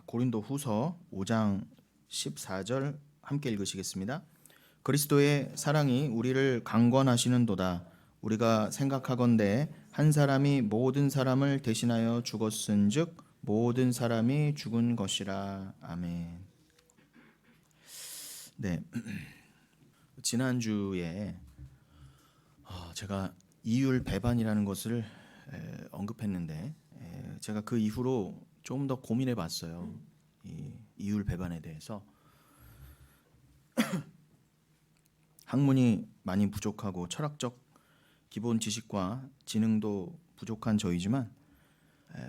고린도 후서 5장 14절 함께 읽으시겠습니다. 그리스도의 사랑이 우리를 강권하시는도다. 우리가 생각하건대 한 사람이 모든 사람을 대신하여 죽었은즉 모든 사람이 죽은 것이라. 아멘. 네, 지난주에 제가 이율 배반이라는 것을 언급했는데 제가 그 이후로 좀 더 고민해 봤어요. 이 이율 배반에 대해서. 학문이 많이 부족하고 철학적 기본 지식과 지능도 부족한 저이지만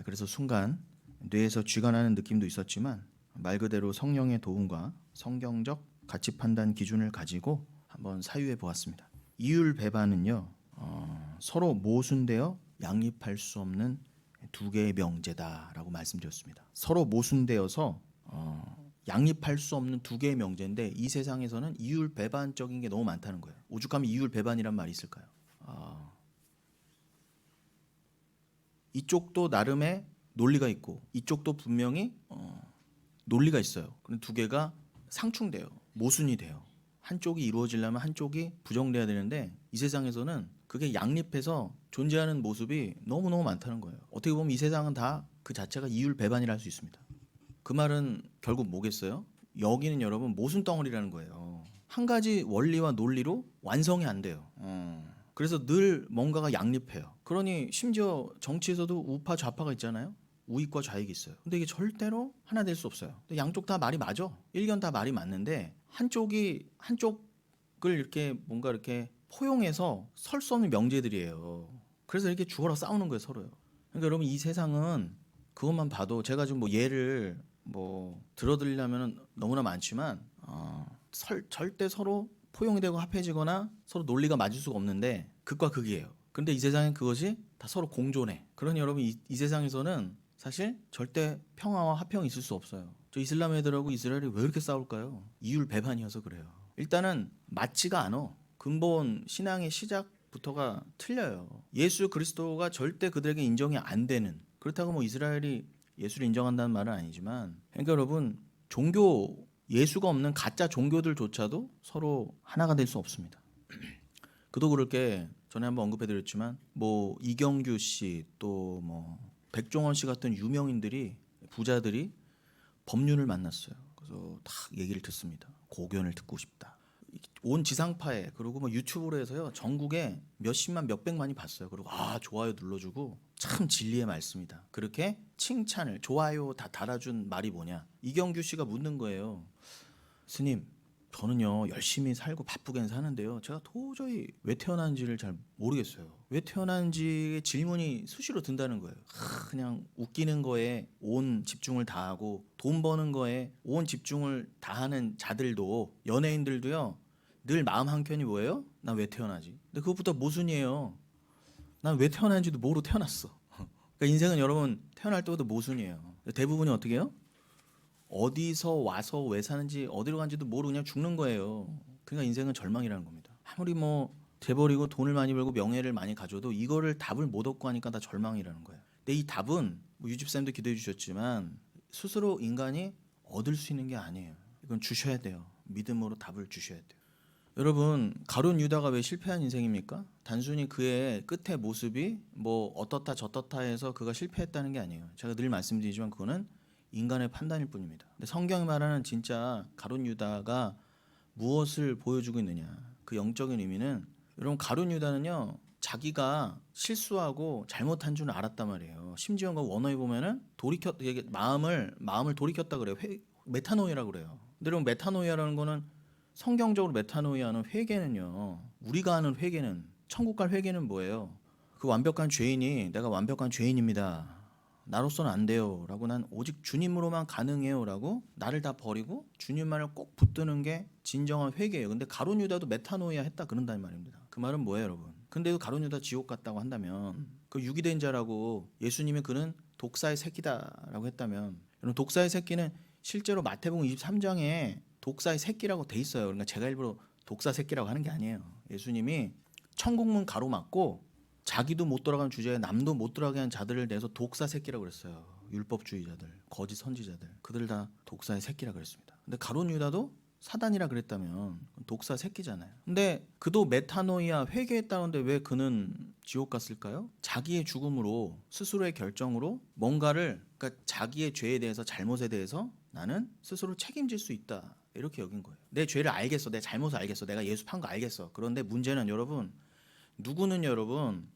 그래서 순간 뇌에서 쥐가 나는 느낌도 있었지만 말 그대로 성령의 도움과 성경적 가치 판단 기준을 가지고 한번 사유해 보았습니다. 이율 배반은요, 서로 모순되어 양립할 수 없는 두 개의 명제다라고 말씀드렸습니다. 서로 모순되어서 양립할 수 없는 두 개의 명제인데 이 세상에서는 이율 배반적인 게 너무 많다는 거예요. 오죽하면 이율 배반이란 말이 있을까요? 이쪽도 나름의 논리가 있고 이쪽도 분명히 논리가 있어요. 그런데 두 개가 상충돼요. 모순이 돼요. 한쪽이 이루어지려면 한쪽이 부정돼야 되는데 이 세상에서는 그게 양립해서 존재하는 모습이 너무너무 많다는 거예요. 어떻게 보면 이 세상은 다 그 자체가 이율 배반이라 할 수 있습니다. 그 말은 결국 뭐겠어요? 여기는 여러분 모순덩어리라는 거예요. 한 가지 원리와 논리로 완성이 안 돼요. 그래서 늘 뭔가가 양립해요. 그러니 심지어 정치에서도 우파 좌파가 있잖아요. 우익과 좌익이 있어요. 근데 이게 절대로 하나 될 수 없어요. 양쪽 다 말이 맞아. 일견 다 말이 맞는데 한쪽을 이렇게 뭔가 이렇게 포용해서 설 수 없는 명제들이에요. 그래서 이렇게 죽어라 싸우는 거예요, 서로요. 그러니까 여러분 이 세상은 그것만 봐도 제가 지금 뭐 예를 들어드리려면 너무나 많지만 절대 서로 포용이 되고 합해지거나 서로 논리가 맞을 수가 없는데 극과 극이에요. 근데 이 세상엔 그것이 다 서로 공존해. 그러니 여러분 이 세상에서는 사실 절대 평화와 화평이 있을 수 없어요. 저 이슬람 애들하고 이스라엘이 왜 이렇게 싸울까요? 이율 배반이어서 그래요. 일단은 맞지가 않아. 근본 신앙의 시작부터가 틀려요. 예수 그리스도가 절대 그들에게 인정이 안 되는, 그렇다고 뭐 이스라엘이 예수를 인정한다는 말은 아니지만, 그러니까 여러분 종교 예수가 없는 가짜 종교들조차도 서로 하나가 될 수 없습니다. 그도 그럴 게 전에 한번 언급해드렸지만 뭐 이경규 씨 또 뭐 백종원 씨 같은 유명인들이 부자들이 법륜을 만났어요. 그래서 다 얘기를 듣습니다. 고견을 듣고 싶다. 온 지상파에 그리고 뭐 유튜브로 해서요 전국에 몇십만 몇백만이 봤어요. 그리고 좋아요 눌러주고 참 진리의 말씀이다. 그렇게 칭찬을 좋아요 다 달아준 말이 뭐냐? 이경규 씨가 묻는 거예요. 스님, 저는요 열심히 살고 바쁘게 사는데요 제가 도저히 왜 태어난지를 잘 모르겠어요. 왜 태어난지 질문이 수시로 든다는 거예요. 그냥 웃기는 거에 온 집중을 다하고 돈 버는 거에 온 집중을 다하는 자들도, 연예인들도요 늘 마음 한켠이 뭐예요? 난 왜 태어나지? 근데 그것부터 모순이에요. 난 왜 태어난지도 모르고 태어났어. 그러니까 인생은 여러분 태어날 때부터 모순이에요. 대부분이 어떻게 해요? 어디서 와서 왜 사는지 어디로 간지도 모르고 그냥 죽는 거예요. 그러니까 인생은 절망이라는 겁니다. 아무리 뭐 재벌이고 돈을 많이 벌고 명예를 많이 가져도 이거를 답을 못 얻고 하니까 다 절망이라는 거예요. 근데 이 답은 뭐 유집쌤도 기도해 주셨지만 스스로 인간이 얻을 수 있는 게 아니에요. 이건 주셔야 돼요. 믿음으로 답을 주셔야 돼요. 여러분 가룟 유다가 왜 실패한 인생입니까? 단순히 그의 끝의 모습이 뭐 어떻다 저떻다 해서 그가 실패했다는 게 아니에요. 제가 늘 말씀드리지만 그거는 인간의 판단일 뿐입니다. 근데 성경이 말하는 진짜 가룟 유다가 무엇을 보여주고 있느냐? 그 영적인 의미는 여러분 가룟 유다는요 자기가 실수하고 잘못한 줄 알았단 말이에요. 심지어 그 원어에 보면은 마음을 돌이켰다 그래요. 메타노이라고 그래요. 근데 여러분 메타노이라는 거는 성경적으로 메타노이아는 회개는요. 우리가 아는 회개는 천국 갈 회개는 뭐예요? 그 완벽한 죄인이 내가 완벽한 죄인입니다. 나로서는 안 돼요 라고 난 오직 주님으로만 가능해요 라고 나를 다 버리고 주님만을 꼭 붙드는 게 진정한 회개예요. 근데 가룟 유다도 메타노이아 했다 그런다는 말입니다. 그 말은 뭐예요 여러분? 근데도 가룟 유다 지옥 갔다고 한다면 그 유기된 자라고 예수님이 그는 독사의 새끼다 라고 했다면, 여러분 독사의 새끼는 실제로 마태복음 23장에 독사의 새끼라고 돼 있어요. 그러니까 제가 일부러 독사 새끼라고 하는 게 아니에요. 예수님이 천국문 가로막고 자기도 못 돌아가는 주제에 남도 못 돌아가게 하는 자들을 내서 독사 새끼라고 그랬어요. 율법주의자들, 거짓 선지자들, 그들 다 독사의 새끼라 그랬습니다. 근데 가룟 유다도 사단이라 그랬다면 독사 새끼잖아요. 근데 그도 메타노이아 회개했다는데 왜 그는 지옥 갔을까요? 자기의 죽음으로, 스스로의 결정으로 뭔가를, 그러니까 자기의 죄에 대해서, 잘못에 대해서 나는 스스로 책임질 수 있다, 이렇게 여긴 거예요. 내 죄를 알겠어, 내 잘못을 알겠어, 내가 예수 판 거 알겠어. 그런데 문제는 여러분, 누구는 여러분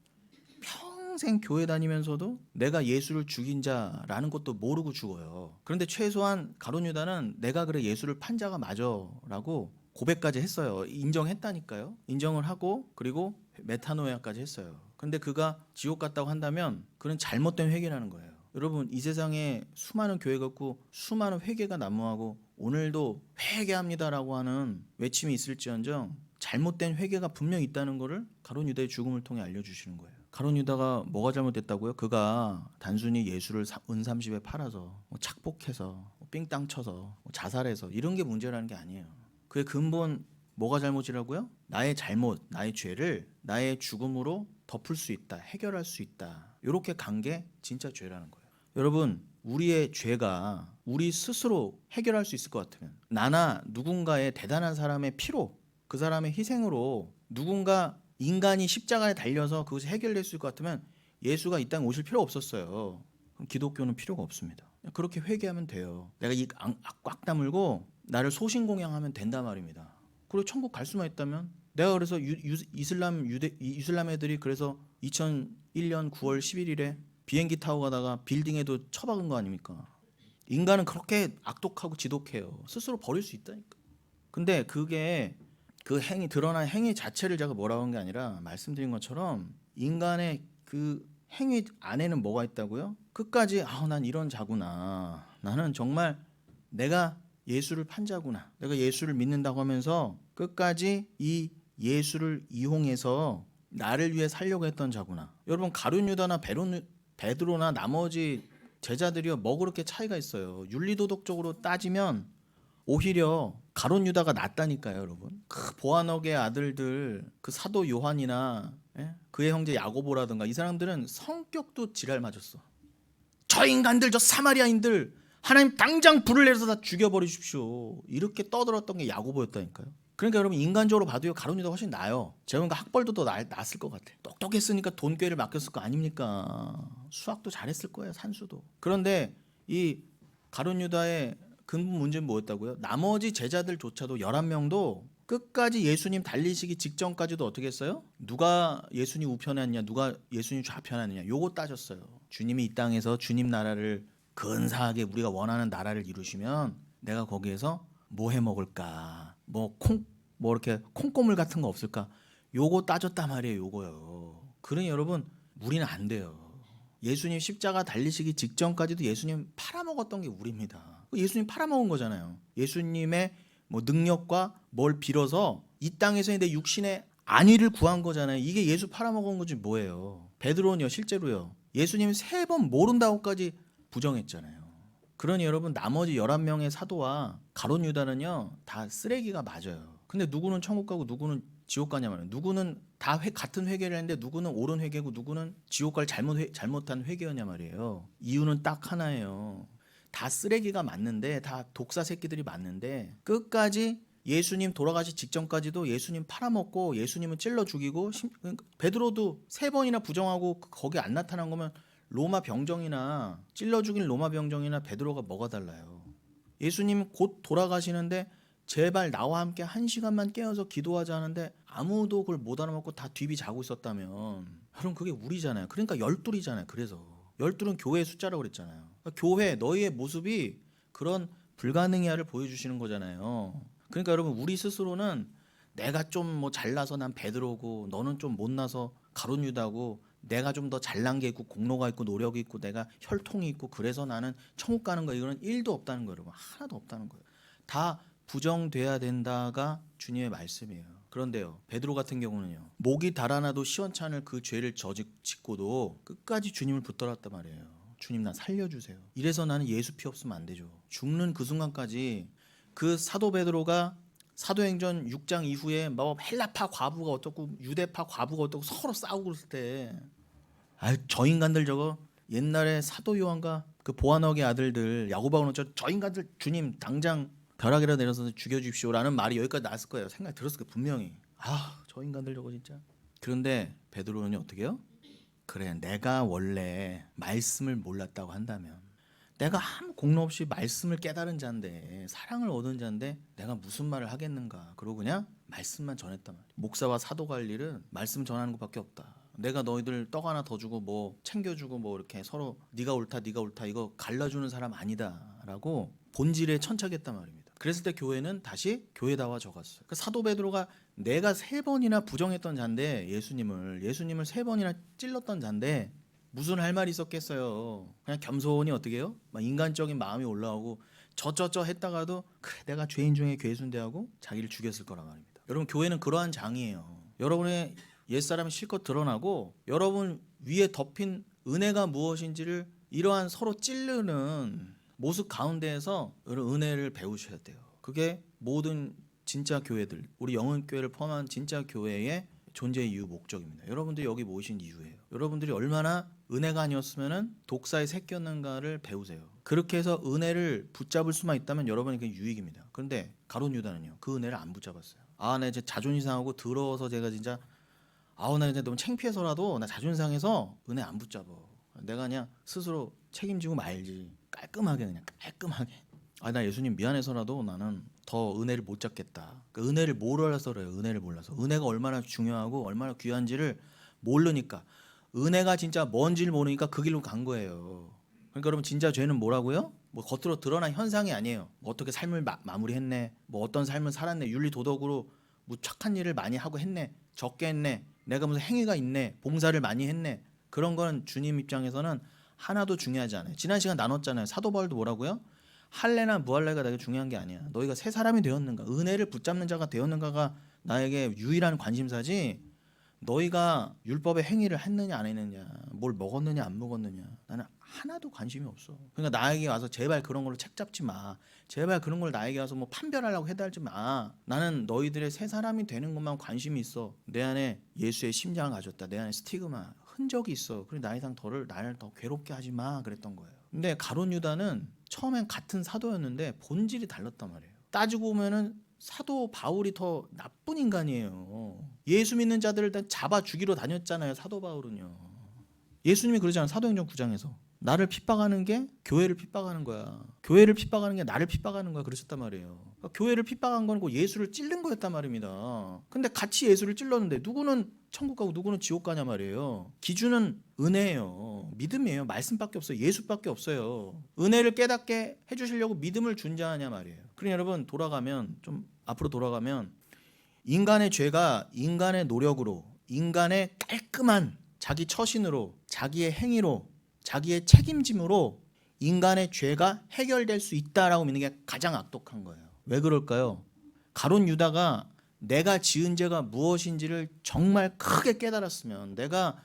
평생 교회 다니면서도 내가 예수를 죽인 자라는 것도 모르고 죽어요. 그런데 최소한 가룟 유다는 내가 그래 예수를 판 자가 맞아라고 고백까지 했어요. 인정했다니까요. 인정을 하고 그리고 메타노이아까지 했어요. 근데 그가 지옥 갔다고 한다면 그는 잘못된 회개라는 거예요. 여러분, 이 세상에 수많은 교회가 있고 수많은 회개가 난무하고 오늘도 회개합니다라고 하는 외침이 있을지언정 잘못된 회개가 분명히 있다는 것을 가룟 유다의 죽음을 통해 알려주시는 거예요. 가룟 유다가 뭐가 잘못됐다고요? 그가 단순히 예수를 은삼십에 팔아서 착복해서 삥땅 쳐서 자살해서 이런 게 문제라는 게 아니에요. 그의 근본 뭐가 잘못이라고요? 나의 잘못, 나의 죄를 나의 죽음으로 덮을 수 있다, 해결할 수 있다, 이렇게 간 게 진짜 죄라는 거예요. 여러분, 우리의 죄가 우리 스스로 해결할 수 있을 것 같으면, 나나 누군가의 대단한 사람의 피로, 그 사람의 희생으로 누군가 인간이 십자가에 달려서 그것이 해결될 수 있을 것 같으면 예수가 이 땅에 오실 필요 없었어요. 그럼 기독교는 필요가 없습니다. 그렇게 회개하면 돼요. 내가 이 꽉 다물고 나를 소신공양하면 된단 말입니다. 그리고 천국 갈 수만 있다면, 내가 그래서 이슬람 애들이 그래서 2001년 9월 11일에 비행기 타고 가다가 빌딩에도 처박은 거 아닙니까? 인간은 그렇게 악독하고 지독해요. 스스로 버릴 수 있다니까. 근데 그게 그 행위, 드러난 행위 자체를 제가 뭐라고 한 게 아니라, 말씀드린 것처럼 인간의 그 행위 안에는 뭐가 있다고요? 끝까지 난 이런 자구나, 나는 정말 내가 예수를 판 자구나, 내가 예수를 믿는다고 하면서 끝까지 이 예수를 이용해서 나를 위해 살려고 했던 자구나. 여러분, 가룟 유다나 베드로나 나머지 제자들이요, 뭐 그렇게 차이가 있어요? 윤리도덕적으로 따지면 오히려 가룟 유다가 낫다니까요, 여러분. 그 보아너게 아들들, 그 사도 요한이나 그의 형제 야고보라든가, 이 사람들은 성격도 지랄 맞았어. 저 인간들, 저 사마리아인들, 하나님 당장 불을 내려서 다 죽여버리십시오, 이렇게 떠들었던 게 야고보였다니까요. 그러니까 여러분, 인간적으로 봐도요, 가룟 유다가 훨씬 나아요. 제가 학벌도 더 낫을 것 같아. 똑똑했으니까 돈꾀를 맡겼을 거 아닙니까? 수학도 잘했을 거예요, 산수도. 그런데 이 가룟 유다의 근본 문제는 뭐였다고요? 나머지 제자들조차도 11명도 끝까지 예수님 달리시기 직전까지도 어떻게 했어요? 누가 예수님 우편에 앉냐, 누가 예수님 좌편에 앉냐, 요거 따졌어요. 주님이 이 땅에서 주님 나라를 근사하게 우리가 원하는 나라를 이루시면 내가 거기에서 뭐 해 먹을까, 뭐 이렇게 콩고물 같은 거 없을까, 요거 따졌단 말이에요. 요거요. 그러니 여러분, 무리는 안 돼요. 예수님 십자가 달리시기 직전까지도 예수님 팔아먹었던 게 우리입니다. 예수님 팔아먹은 거잖아요. 예수님의 뭐 능력과 뭘 빌어서 이 땅에서 내 육신의 안위를 구한 거잖아요. 이게 예수 팔아먹은 거지 뭐예요. 베드로는요, 실제로요, 예수님 3번 모른다고까지 부정했잖아요. 그러니 여러분, 나머지 11명의 사도와 가룟 유다는요, 다 쓰레기가 맞아요. 근데 누구는 천국 가고 누구는 지옥 가냐면, 누구는 다 같은 회개를 했는데 누구는 옳은 회개고 누구는 지옥 갈 잘못한 회개였냐 말이에요. 이유는 딱 하나예요. 다 쓰레기가 맞는데, 다 독사 새끼들이 맞는데, 끝까지 예수님 돌아가시 직전까지도 예수님 팔아먹고 예수님은 찔러 죽이고, 베드로도 3번이나 부정하고 거기 안 나타난 거면 로마 병정이나 찔러 죽인 로마 병정이나 베드로가 뭐가 달라요? 예수님 곧 돌아가시는데 제발 나와 함께 1시간만 깨어서 기도하자 하는데 아무도 그걸 못 알아먹고 다 뒤비 자고 있었다면, 여러분, 그게 우리잖아요. 그러니까 12이잖아요. 그래서 12은 교회의 숫자라고 그랬잖아요. 그러니까 교회, 너희의 모습이 그런 불가능이야를 보여주시는 거잖아요. 그러니까 여러분, 우리 스스로는 내가 좀 뭐 잘나서 난 베드로고, 너는 좀 못나서 가룟 유다고, 내가 좀 더 잘난 게 있고 공로가 있고 노력이 있고 내가 혈통이 있고 그래서 나는 천국 가는 거, 이거는 1도 없다는 거예요. 여러분, 하나도 없다는 거예요. 다 부정돼야 된다가 주님의 말씀이에요. 그런데요, 베드로 같은 경우는요, 목이 달아나도 시원찮을 그 죄를 짓고도 끝까지 주님을 붙들었단 말이에요. 주님, 나 살려주세요. 이래서 나는 예수 피 없으면 안 되죠. 죽는 그 순간까지 그 사도 베드로가 사도행전 6장 이후에 뭐 헬라파 과부가 어떻고 유대파 과부가 어떻고 서로 싸우고 그럴 때, 저 인간들 저거 옛날에 사도 요한과 그 보아너기 아들들 야고보하고는 저 인간들 주님 당장 벼락이라 내려서 죽여주십시오라는 말이 여기까지 나왔을 거예요. 생각이 들었을 거예요. 분명히. 저 인간들 저거 진짜. 그런데 베드로는 어떻게 해요? 그래, 내가 원래 말씀을 몰랐다고 한다면, 내가 아무 공로 없이 말씀을 깨달은 자인데, 사랑을 얻은 자인데 내가 무슨 말을 하겠는가. 그러고 그냥 말씀만 전했단 말이야. 목사와 사도가 할 일은 말씀 전하는 것밖에 없다. 내가 너희들 떡 하나 더 주고 뭐 챙겨주고 뭐 이렇게 서로 네가 옳다 이거 갈라주는 사람 아니다라고 본질에 천착했단 말입니다. 그랬을 때 교회는 다시 교회다워 적었어요. 그 사도 베드로가 내가 3번이나 부정했던 자인데, 예수님을 3번이나 찔렀던 자인데 무슨 할 말이 있었겠어요. 그냥 겸손히 어떻게 해요? 막 인간적인 마음이 올라오고 저쩌쩌 했다가도 그래 내가 죄인 중에 괴수인데 하고 자기를 죽였을 거란 말입니다. 여러분, 교회는 그러한 장이에요. 여러분의 옛사람이 실컷 드러나고 여러분 위에 덮인 은혜가 무엇인지를 이러한 서로 찌르는 모습 가운데에서 은혜를 배우셔야 돼요. 그게 모든 진짜 교회들, 우리 영혼교회를 포함한 진짜 교회의 존재 이유, 목적입니다. 여러분들이 여기 모이신 이유예요. 여러분들이 얼마나 은혜가 아니었으면 독사에 새겼는가를 배우세요. 그렇게 해서 은혜를 붙잡을 수만 있다면 여러분이 그게 유익입니다. 그런데 가룟 유다는요, 그 은혜를 안 붙잡았어요. 나 이제 자존심 상하고 더러워서 제가 진짜 나 이제 너무 창피해서라도 나 자존심 상해서 은혜 안 붙잡아. 내가 그냥 스스로 책임지고 말지. 깔끔하게, 그냥 깔끔하게. 나 예수님 미안해서라도 나는 더 은혜를 못 잡겠다. 그 은혜를 몰라서 그래요. 은혜를 몰라서. 은혜가 얼마나 중요하고 얼마나 귀한지를 모르니까, 은혜가 진짜 뭔지를 모르니까 그 길로 간 거예요. 그러니까 여러분, 진짜 죄는 뭐라고요? 뭐 겉으로 드러난 현상이 아니에요. 뭐 어떻게 삶을 마무리했네, 뭐 어떤 삶을 살았네, 윤리 도덕으로 뭐 착한 일을 많이 하고 했네, 적게 했네, 내가 무슨 행위가 있네, 봉사를 많이 했네, 그런 거는 주님 입장에서는 하나도 중요하지 않아요. 지난 시간 나눴잖아요. 사도 바울도 뭐라고요? 할례나 무할례가 내게 중요한 게 아니야. 너희가 새 사람이 되었는가, 은혜를 붙잡는 자가 되었는가가 나에게 유일한 관심사지, 너희가 율법의 행위를 했느냐 안 했느냐, 뭘 먹었느냐 안 먹었느냐, 나는 하나도 관심이 없어. 그러니까 나에게 와서 제발 그런 걸로 책 잡지 마. 제발 그런 걸 나에게 와서 뭐 판별하려고 해달지 마. 나는 너희들의 새 사람이 되는 것만 관심이 있어. 내 안에 예수의 심장을 가졌다. 내 안에 스티그마, 흔적이 있어. 그래 나 이상 나를 더 괴롭게 하지 마. 그랬던 거예요. 근데 가룟 유다는 처음엔 같은 사도였는데 본질이 달랐단 말이에요. 따지고 보면은 사도 바울이 더 나쁜 인간이에요. 예수 믿는 자들을 다 잡아 죽이러 다녔잖아요. 사도 바울은요. 예수님이 그러잖아요. 사도행전 9장에서. 나를 핍박하는 게 교회를 핍박하는 거야. 교회를 핍박하는 게 나를 핍박하는 거야. 그러셨단 말이에요. 그러니까 교회를 핍박한 건 예수를 찔른 거였단 말입니다. 근데 같이 예수를 찔렀는데 누구는 천국 가고 누구는 지옥 가냐 말이에요. 기준은 은혜예요. 믿음이에요. 말씀밖에 없어요. 예수밖에 없어요. 은혜를 깨닫게 해주시려고 믿음을 준 자냐 말이에요. 그러니 여러분, 좀 앞으로 돌아가면 인간의 죄가 인간의 노력으로, 인간의 깔끔한 자기 처신으로, 자기의 행위로, 자기의 책임짐으로 인간의 죄가 해결될 수 있다라고 믿는 게 가장 악독한 거예요. 왜 그럴까요? 가룟 유다가 내가 지은 죄가 무엇인지를 정말 크게 깨달았으면, 내가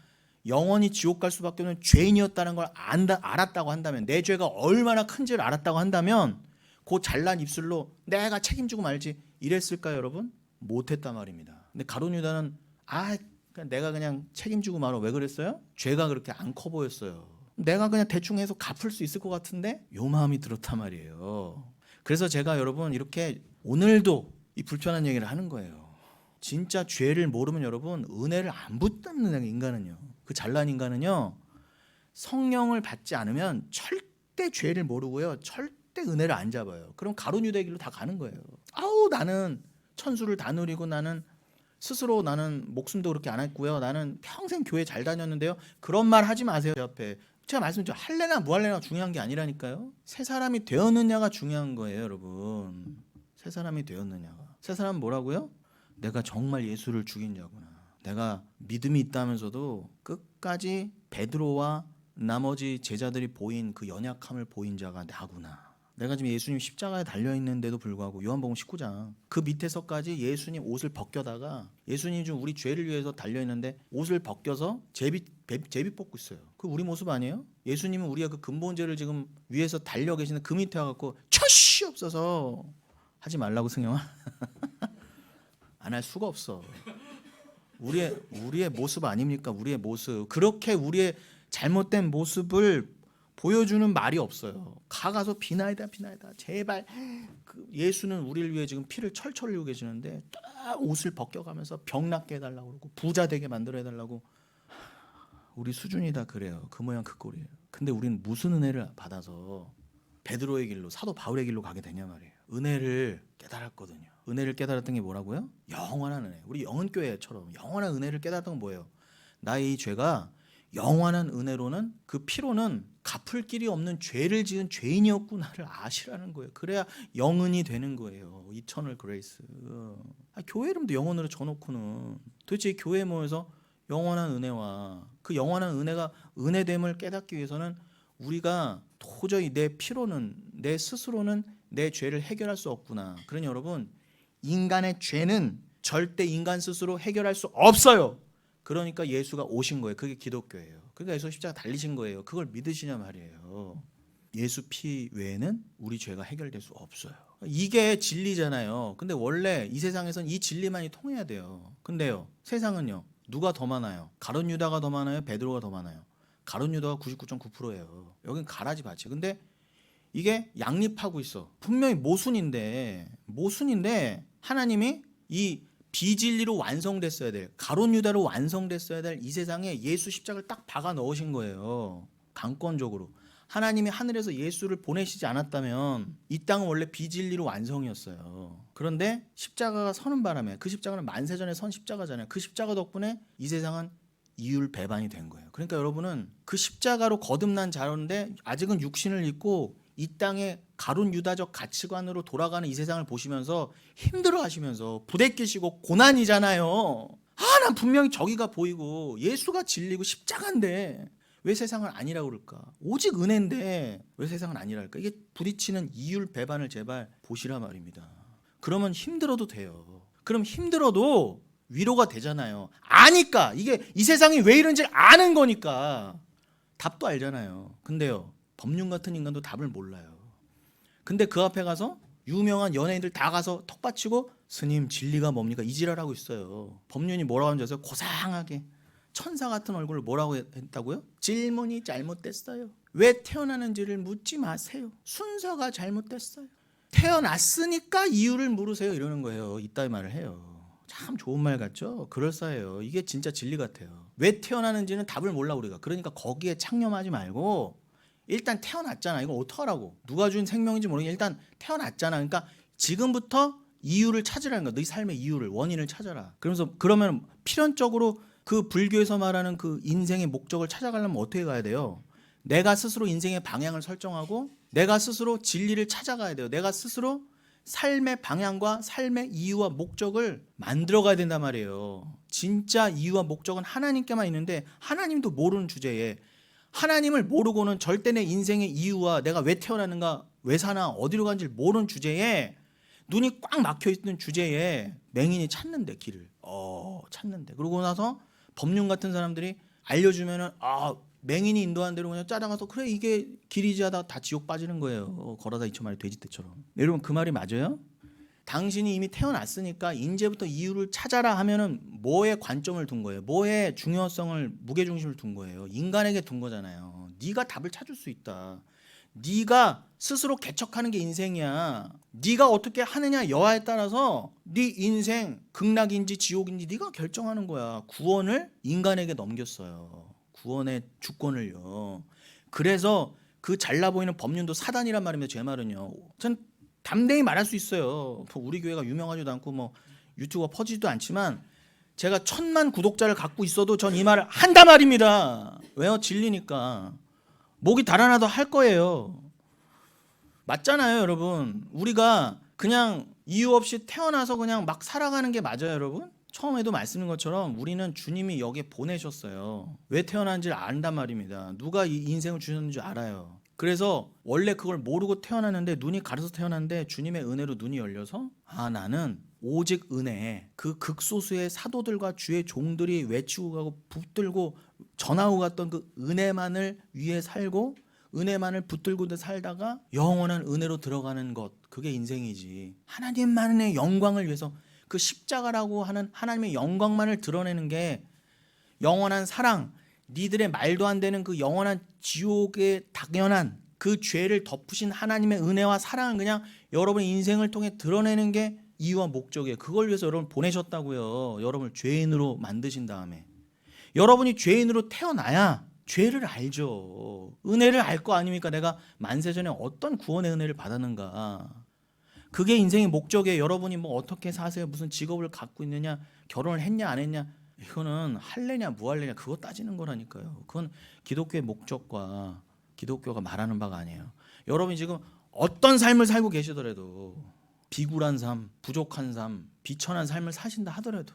영원히 지옥 갈 수밖에 없는 죄인이었다는 걸 알았다고 한다면, 내 죄가 얼마나 큰지를 알았다고 한다면 그 잘난 입술로 내가 책임지고 말지 이랬을까요, 여러분? 못했단 말입니다. 근데 가룟 유다는 내가 그냥 책임지고 말어. 왜 그랬어요? 죄가 그렇게 안 커 보였어요. 내가 그냥 대충 해서 갚을 수 있을 것 같은데 요 마음이 들었단 말이에요. 그래서 제가 여러분 이렇게 오늘도 이 불편한 얘기를 하는 거예요. 진짜 죄를 모르면 여러분 은혜를 안 붙잡는 인간은요, 그 잘난 인간은요, 성령을 받지 않으면 절대 죄를 모르고요, 절대 은혜를 안 잡아요. 그럼 가룟 유다의 길로 다 가는 거예요. 나는 천수를 다 누리고 나는 목숨도 그렇게 안 했고요, 나는 평생 교회 잘 다녔는데요. 그런 말 하지 마세요. 제 앞에 제가 말씀드렸죠. 할례나 무할례나 중요한 게 아니라니까요. 새 사람이 되었느냐가 중요한 거예요, 여러분. 새 사람이 되었느냐가. 새 사람은 뭐라고요? 내가 정말 예수를 죽인 자구나. 내가 믿음이 있다면서도 끝까지 베드로와 나머지 제자들이 보인 그 연약함을 보인 자가 나구나. 내가 지금 예수님 십자가에 달려있는데도 불구하고, 요한복음 19장 그 밑에서까지 예수님 옷을 벗겨다가, 예수님 지금 우리 죄를 위해서 달려있는데 옷을 벗겨서 제비 뽑고 있어요. 그 우리 모습 아니에요? 예수님은 우리가 그 근본죄를 지금 위에서 달려 계시는 그 밑에 와갖고 철시 없어서 하지 말라고, 승영아. 안 할 수가 없어. 우리의 모습 아닙니까? 우리의 모습. 그렇게 우리의 잘못된 모습을 보여주는 말이 없어요. 가서 비나이다 제발. 예수는 우리를 위해 지금 피를 철철 흘리고 계시는데 딱 옷을 벗겨가면서 병 낫게 해달라고 그러고 부자 되게 만들어 해달라고. 우리 수준이 다 그래요. 그 모양 그 꼴이에요. 근데 우리는 무슨 은혜를 받아서 베드로의 길로, 사도 바울의 길로 가게 되냐 말이에요. 은혜를 깨달았거든요. 은혜를 깨달았던 게 뭐라고요? 영원한 은혜. 우리 영은교회처럼 영원한 은혜를 깨달았던 건 뭐예요? 나의 이 죄가 영원한 은혜로는, 그 피로는 갚을 길이 없는 죄를 지은 죄인이었구나를 아시라는 거예요. 그래야 영은이 되는 거예요. 이터널 그레이스. 교회 이름도 영원으로 져놓고는 도대체 이 교회에 모여서 영원한 은혜와 그 영원한 은혜가 은혜됨을 깨닫기 위해서는 우리가 도저히 내 피로는, 내 스스로는 내 죄를 해결할 수 없구나. 그러니 여러분, 인간의 죄는 절대 인간 스스로 해결할 수 없어요. 그러니까 예수가 오신 거예요. 그게 기독교예요. 그러니까 예수 십자가 달리신 거예요. 그걸 믿으시냐 말이에요. 예수 피 외에는 우리 죄가 해결될 수 없어요. 이게 진리잖아요. 근데 원래 이 세상에선 이 진리만이 통해야 돼요. 근데요, 세상은요, 누가 더 많아요? 가룟 유다가 더 많아요? 베드로가 더 많아요? 가룟 유다가 99.9%예요. 여긴 가라지 밭이. 근데 이게 양립하고 있어. 분명히 모순인데 하나님이 이 비진리로 완성됐어야 될, 가룟 유다로 완성됐어야 될 이 세상에 예수 십자가를 딱 박아 넣으신 거예요. 강권적으로. 하나님이 하늘에서 예수를 보내시지 않았다면 이 땅은 원래 비진리로 완성이었어요. 그런데 십자가가 서는 바람에, 그 십자가는 만세전에 선 십자가잖아요. 그 십자가 덕분에 이 세상은 이율 배반이 된 거예요. 그러니까 여러분은 그 십자가로 거듭난 자로인데 아직은 육신을 입고 이 땅의 가룟 유다적 가치관으로 돌아가는 이 세상을 보시면서 힘들어하시면서 부대끼시고 고난이잖아요. 난 분명히 저기가 보이고 예수가 진리고 십자가인데 왜 세상은 아니라고 그럴까? 오직 은혜인데 왜 세상은 아니라 할까? 이게 부딪히는 이율 배반을 제발 보시라 말입니다. 그러면 힘들어도 돼요. 그럼 힘들어도 위로가 되잖아요. 아니까, 이게 이 세상이 왜 이런지 아는 거니까 답도 알잖아요. 근데요, 법륜 같은 인간도 답을 몰라요. 근데 그 앞에 가서 유명한 연예인들 다 가서 턱받치고 스님 진리가 뭡니까? 이 지랄하고 있어요. 법륜이 뭐라고 하는지 아세요? 고상하게 천사 같은 얼굴을 뭐라고 했다고요? 질문이 잘못됐어요. 왜 태어나는지를 묻지 마세요. 순서가 잘못됐어요. 태어났으니까 이유를 물으세요. 이러는 거예요. 이따위 말을 해요. 참 좋은 말 같죠? 그럴싸해요. 이게 진짜 진리 같아요. 왜 태어나는지는 답을 몰라 우리가. 그러니까 거기에 창념하지 말고 일단 태어났잖아. 이거 어떡하라고. 누가 준 생명인지 모르겠는데 일단 태어났잖아. 그러니까 지금부터 이유를 찾으라는 거야. 네 삶의 이유를, 원인을 찾아라. 그러면 필연적으로 그 불교에서 말하는 그 인생의 목적을 찾아가려면 어떻게 가야 돼요? 내가 스스로 인생의 방향을 설정하고 내가 스스로 진리를 찾아가야 돼요. 내가 스스로 삶의 방향과 삶의 이유와 목적을 만들어가야 된단 말이에요. 진짜 이유와 목적은 하나님께만 있는데 하나님도 모르는 주제에, 하나님을 모르고는 절대 내 인생의 이유와 내가 왜 태어났는가, 왜 사나, 어디로 간지 모르는 주제에, 눈이 꽉 막혀있는 주제에 맹인이 찾는데 길을 찾는데, 그러고 나서 법륜 같은 사람들이 알려주면은 맹인이 인도한 대로 그냥 따라가서 그래 이게 길이지 하다가 다 지옥 빠지는 거예요. 걸어다 2,000마리 돼지떼처럼. 여러분 그 말이 맞아요? 당신이 이미 태어났으니까 이제부터 이유를 찾아라 하면은 뭐에 관점을 둔 거예요? 뭐에 중요성을, 무게중심을 둔 거예요? 인간에게 둔 거잖아요. 네가 답을 찾을 수 있다. 네가 스스로 개척하는 게 인생이야. 네가 어떻게 하느냐 여하에 따라서 네 인생 극락인지 지옥인지 네가 결정하는 거야. 구원을 인간에게 넘겼어요. 구원의 주권을요. 그래서 그 잘나 보이는 법륜도 사단이란 말입니다. 제 말은요. 전 담대히 말할 수 있어요. 우리 교회가 유명하지도 않고 뭐 유튜브가 퍼지지도 않지만 제가 1,000만 구독자를 갖고 있어도 전 이 말을 한단 말입니다. 왜요? 진리니까. 목이 달아나도 할 거예요. 맞잖아요, 여러분. 우리가 그냥 이유 없이 태어나서 그냥 막 살아가는 게 맞아요, 여러분? 처음에도 말씀인 것처럼 우리는 주님이 여기에 보내셨어요. 왜 태어난지를 안단 말입니다. 누가 이 인생을 주셨는지 알아요. 그래서 원래 그걸 모르고 태어났는데, 눈이 가려서 태어났는데 주님의 은혜로 눈이 열려서 나는 오직 은혜, 그 극소수의 사도들과 주의 종들이 외치고 가고 붙들고 전하고 갔던 그 은혜만을 위해 살고 은혜만을 붙들고 살다가 영원한 은혜로 들어가는 것, 그게 인생이지. 하나님만의 영광을 위해서 그 십자가라고 하는 하나님의 영광만을 드러내는 게 영원한 사랑, 니들의 말도 안 되는 그 영원한 지옥의 당연한 그 죄를 덮으신 하나님의 은혜와 사랑을 그냥 여러분의 인생을 통해 드러내는 게 이유와 목적이에요. 그걸 위해서 여러분 보내셨다고요. 여러분을 죄인으로 만드신 다음에. 여러분이 죄인으로 태어나야 죄를 알죠. 은혜를 알 거 아닙니까? 내가 만세전에 어떤 구원의 은혜를 받았는가. 그게 인생의 목적이에요. 여러분이 뭐 어떻게 사세요? 무슨 직업을 갖고 있느냐? 결혼을 했냐 안 했냐? 이거는 할래냐 무할래냐 그거 따지는 거라니까요. 그건 기독교의 목적과 기독교가 말하는 바가 아니에요. 여러분이 지금 어떤 삶을 살고 계시더라도 비굴한 삶, 부족한 삶, 비천한 삶을 사신다 하더라도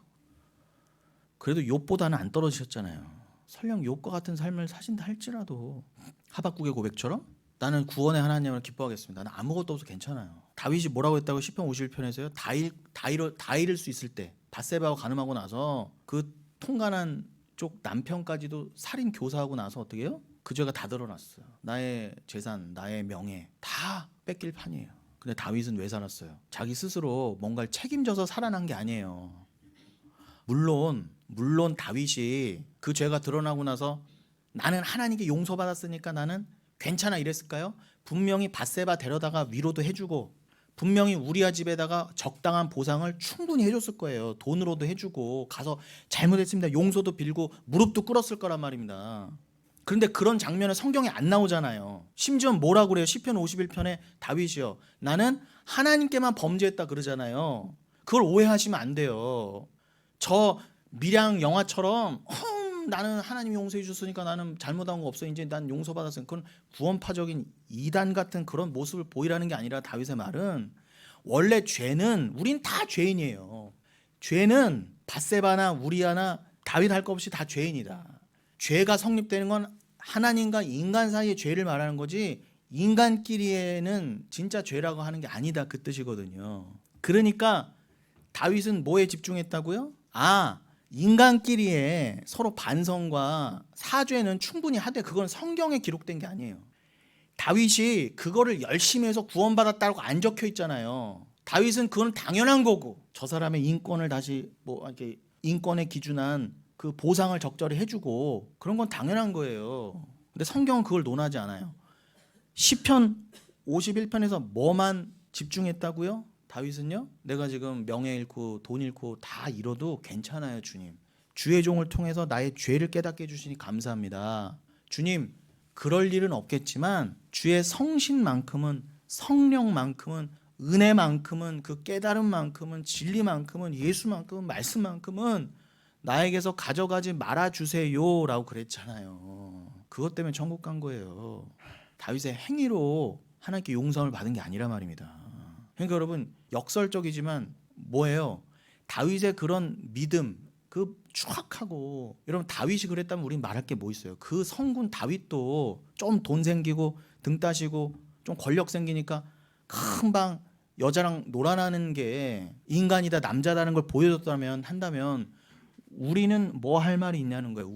그래도 욥보다는 안 떨어지셨잖아요. 설령 욥과 같은 삶을 사신다 할지라도 하박국의 고백처럼 나는 구원의 하나님을 기뻐하겠습니다. 나는 아무것도 없어 괜찮아요. 다윗이 뭐라고 했다고 시편 51편에서요. 다 잃을 수 있을 때 밧세바와 간음하고 나서 그 통간한 쪽 남편까지도 살인 교사하고 나서 어떻게 해요? 그 죄가 다 드러났어요. 나의 재산, 나의 명예 다 뺏길 판이에요. 근데 다윗은 왜 살았어요? 자기 스스로 뭔가를 책임져서 살아난 게 아니에요. 물론 다윗이 그 죄가 드러나고 나서 나는 하나님께 용서받았으니까 나는 괜찮아 이랬을까요? 분명히 밧세바 데려다가 위로도 해주고 분명히 우리아 집에다가 적당한 보상을 충분히 해줬을 거예요. 돈으로도 해주고 가서 잘못했습니다 용서도 빌고 무릎도 꿇었을 거란 말입니다. 그런데 그런 장면은 성경에 안 나오잖아요. 심지어 뭐라고 그래요? 시편 51편에 다윗이요 나는 하나님께만 범죄했다 그러잖아요. 그걸 오해하시면 안 돼요. 저 밀양 영화처럼 나는 하나님이 용서해 주셨으니까 나는 잘못한 거 없어 이제 난 용서받았으니까 그건 구원파적인 이단 같은 그런 모습을 보이라는 게 아니라 다윗의 말은 원래 죄는 우린 다 죄인이에요. 죄는 밧세바나 우리아나 다윗 할 거 없이 다 죄인이다. 죄가 성립되는 건 하나님과 인간 사이의 죄를 말하는 거지 인간끼리에는 진짜 죄라고 하는 게 아니다 그 뜻이거든요. 그러니까 다윗은 뭐에 집중했다고요? 인간끼리의 서로 반성과 사죄는 충분히 하되 그건 성경에 기록된 게 아니에요. 다윗이 그거를 열심히 해서 구원받았다고 안 적혀 있잖아요. 다윗은 그건 당연한 거고 저 사람의 인권을 다시 뭐 이렇게 인권에 기준한 그 보상을 적절히 해주고 그런 건 당연한 거예요. 근데 성경은 그걸 논하지 않아요. 시편 51편에서 뭐만 집중했다고요? 다윗은요 내가 지금 명예 잃고 돈 잃고 다 잃어도 괜찮아요 주님. 주의 종을 통해서 나의 죄를 깨닫게 해주시니 감사합니다. 주님 그럴 일은 없겠지만 주의 성신만큼은 성령만큼은 은혜만큼은 그 깨달음만큼은 진리만큼은 예수만큼은 말씀만큼은 나에게서 가져가지 말아주세요 라고 그랬잖아요. 그것 때문에 천국 간 거예요. 다윗의 행위로 하나님께 용서를 받은 게 아니라 말입니다. 그러니까 여러분 역설적이지만 뭐예요? 다윗의 그런 믿음 그 추악하고 여러분 다윗이 그랬다면 우린 말할 게 뭐 있어요? 그 성군 다윗도 좀 돈 생기고 등 따시고 좀 권력 생기니까 금방 여자랑 놀아나는 게 인간이다 남자다는 걸 보여줬다면 한다면 우리는 뭐 할 말이 있냐는 거예요.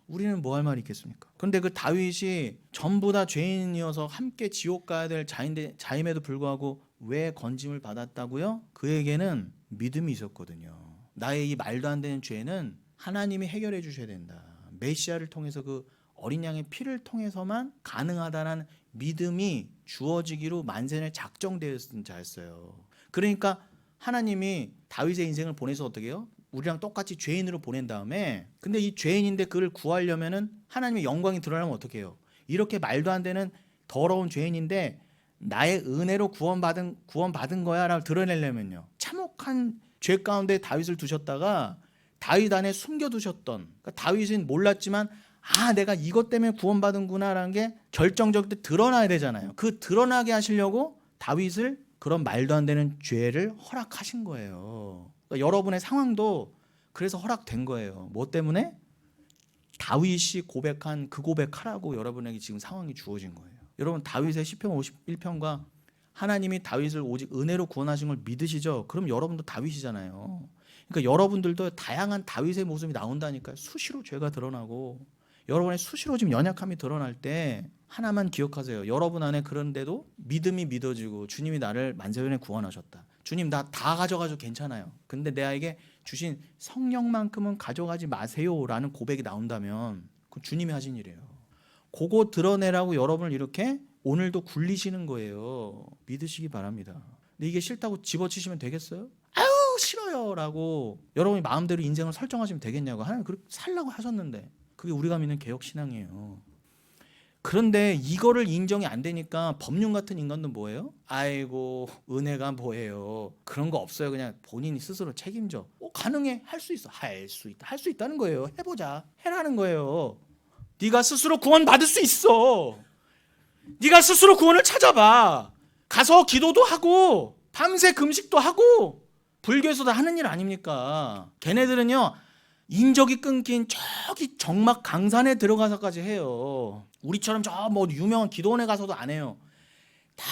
우리는 뭐 할 말이 있겠습니까? 그런데 그 다윗이 전부 다 죄인이어서 함께 지옥 가야 될 자임에도 불구하고 왜 건짐을 받았다고요? 그에게는 믿음이 있었거든요. 나의 이 말도 안 되는 죄는 하나님이 해결해 주셔야 된다. 메시아를 통해서 그 어린 양의 피를 통해서만 가능하다는 믿음이 주어지기로 만세전에 작정되었던 자였어요. 그러니까 하나님이 다윗의 인생을 보내서 어떻게 해요? 우리랑 똑같이 죄인으로 보낸 다음에 근데 이 죄인인데 그를 구하려면은 하나님의 영광이 드러나면 어떻게 해요? 이렇게 말도 안 되는 더러운 죄인인데 나의 은혜로 구원받은 거야 라고 드러내려면요 참혹한 죄 가운데 다윗을 두셨다가 다윗 안에 숨겨두셨던 그러니까 다윗은 몰랐지만 내가 이것 때문에 구원받은구나 라는 게 결정적일 때 드러나야 되잖아요. 그 드러나게 하시려고 다윗을 그런 말도 안 되는 죄를 허락하신 거예요. 그러니까 여러분의 상황도 그래서 허락된 거예요. 뭐 때문에? 다윗이 고백한 그 고백하라고 여러분에게 지금 상황이 주어진 거예요. 여러분 다윗의 시편 51편과 하나님이 다윗을 오직 은혜로 구원하신 걸 믿으시죠? 그럼 여러분도 다윗이잖아요. 그러니까 여러분들도 다양한 다윗의 모습이 나온다니까요. 수시로 죄가 드러나고 여러분의 수시로 지금 연약함이 드러날 때 하나만 기억하세요. 여러분 안에 그런데도 믿음이 믿어지고 주님이 나를 만세전에 구원하셨다. 주님 나 다 가져가도 괜찮아요. 근데 내게 주신 성령만큼은 가져가지 마세요 라는 고백이 나온다면 그 주님이 하신 일이에요. 그거 드러내라고 여러분을 이렇게 오늘도 굴리시는 거예요. 믿으시기 바랍니다. 근데 이게 싫다고 집어치시면 되겠어요? 아유 싫어요 라고 여러분이 마음대로 인생을 설정하시면 되겠냐고. 하나님 그렇게 살라고 하셨는데. 그게 우리가 믿는 개혁신앙이에요. 그런데 이거를 인정이 안 되니까 법륜 같은 인간도 뭐예요? 아이고 은혜가 뭐예요? 그런 거 없어요. 그냥 본인이 스스로 책임져. 가능해. 할 수 있어. 할 수 있다. 할 수 있다는 거예요. 해보자. 해라는 거예요. 네가 스스로 구원 받을 수 있어. 네가 스스로 구원을 찾아봐. 가서 기도도 하고 밤새 금식도 하고. 불교에서도 하는 일 아닙니까? 걔네들은요 인적이 끊긴 저기 정막 강산에 들어가서까지 해요. 우리처럼 저 뭐 유명한 기도원에 가서도 안 해요. 다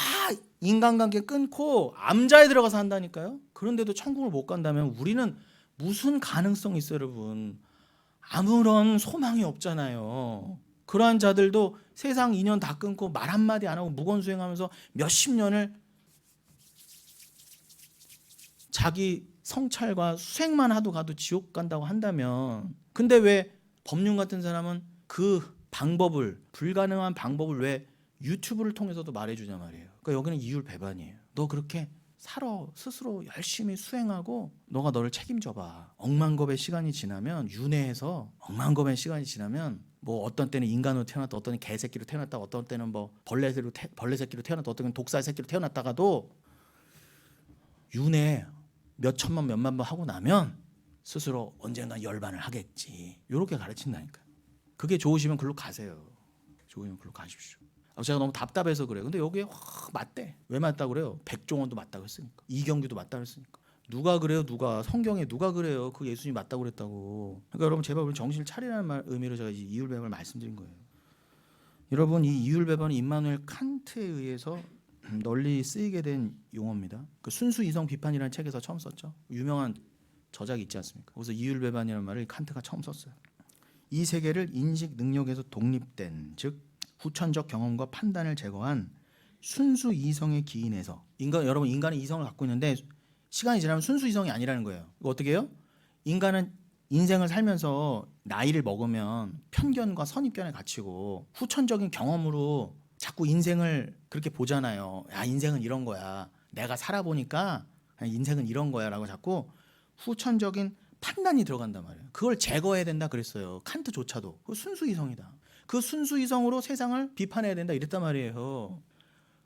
인간관계 끊고 암자에 들어가서 한다니까요. 그런데도 천국을 못 간다면 우리는 무슨 가능성이 있어요, 여러분? 아무런 소망이 없잖아요. 그러한 자들도 세상 인연 다 끊고 말 한마디 안 하고 무건수행하면서 몇십 년을 자기 성찰과 수행만 하도 가도 지옥 간다고 한다면, 근데 왜 법륜 같은 사람은 그 방법을, 불가능한 방법을 왜 유튜브를 통해서도 말해주냐 말이에요. 그러니까 여기는 이율배반이에요. 너 그렇게 살아. 스스로 열심히 수행하고 너가 너를 책임져봐. 억만겁의 시간이 지나면, 윤회해서 억만겁의 시간이 지나면 뭐 어떤 때는 인간으로 태어났다, 어떤 때는 개새끼로 태어났다, 어떤 때는 뭐 벌레 새끼로 태어났다, 어떤 때는 독살 새끼로 태어났다가도 윤회 몇 천만 몇만 번 하고 나면 스스로 언젠가 열반을 하겠지. 이렇게 가르친다니까. 그게 좋으시면 글로 가세요. 좋으면 글로 가십시오. 제가 너무 답답해서 그래요. 근데 여기에 확 맞대. 왜 맞다고 그래요? 백종원도 맞다고 했으니까. 이경규도 맞다고 했으니까. 누가 그래요? 누가? 성경에 누가 그래요? 그 예수님이 맞다고 그랬다고. 그러니까 여러분 제발 우리 정신을 차리라는 의미로 제가 이율배반을 말씀드린 거예요. 여러분 이 이율배반은 임마누엘 칸트에 의해서 널리 쓰이게 된 용어입니다. 그 순수 이성 비판이라는 책에서 처음 썼죠. 유명한 저작이 있지 않습니까? 그래서 이율배반이라는 말을 칸트가 처음 썼어요. 이 세계를 인식 능력에서 독립된, 즉 후천적 경험과 판단을 제거한 순수 이성의 기인에서, 여러분 인간은 이성을 갖고 있는데 시간이 지나면 순수 이성이 아니라는 거예요. 이거 어떻게 해요? 인간은 인생을 살면서 나이를 먹으면 편견과 선입견에 갇히고 후천적인 경험으로 자꾸 인생을 그렇게 보잖아요. 야, 인생은 이런 거야. 내가 살아보니까 인생은 이런 거야 라고 자꾸 후천적인 판단이 들어간단 말이에요. 그걸 제거해야 된다 그랬어요. 칸트조차도. 그 순수이성이다. 그 순수이성으로 세상을 비판해야 된다 이랬단 말이에요.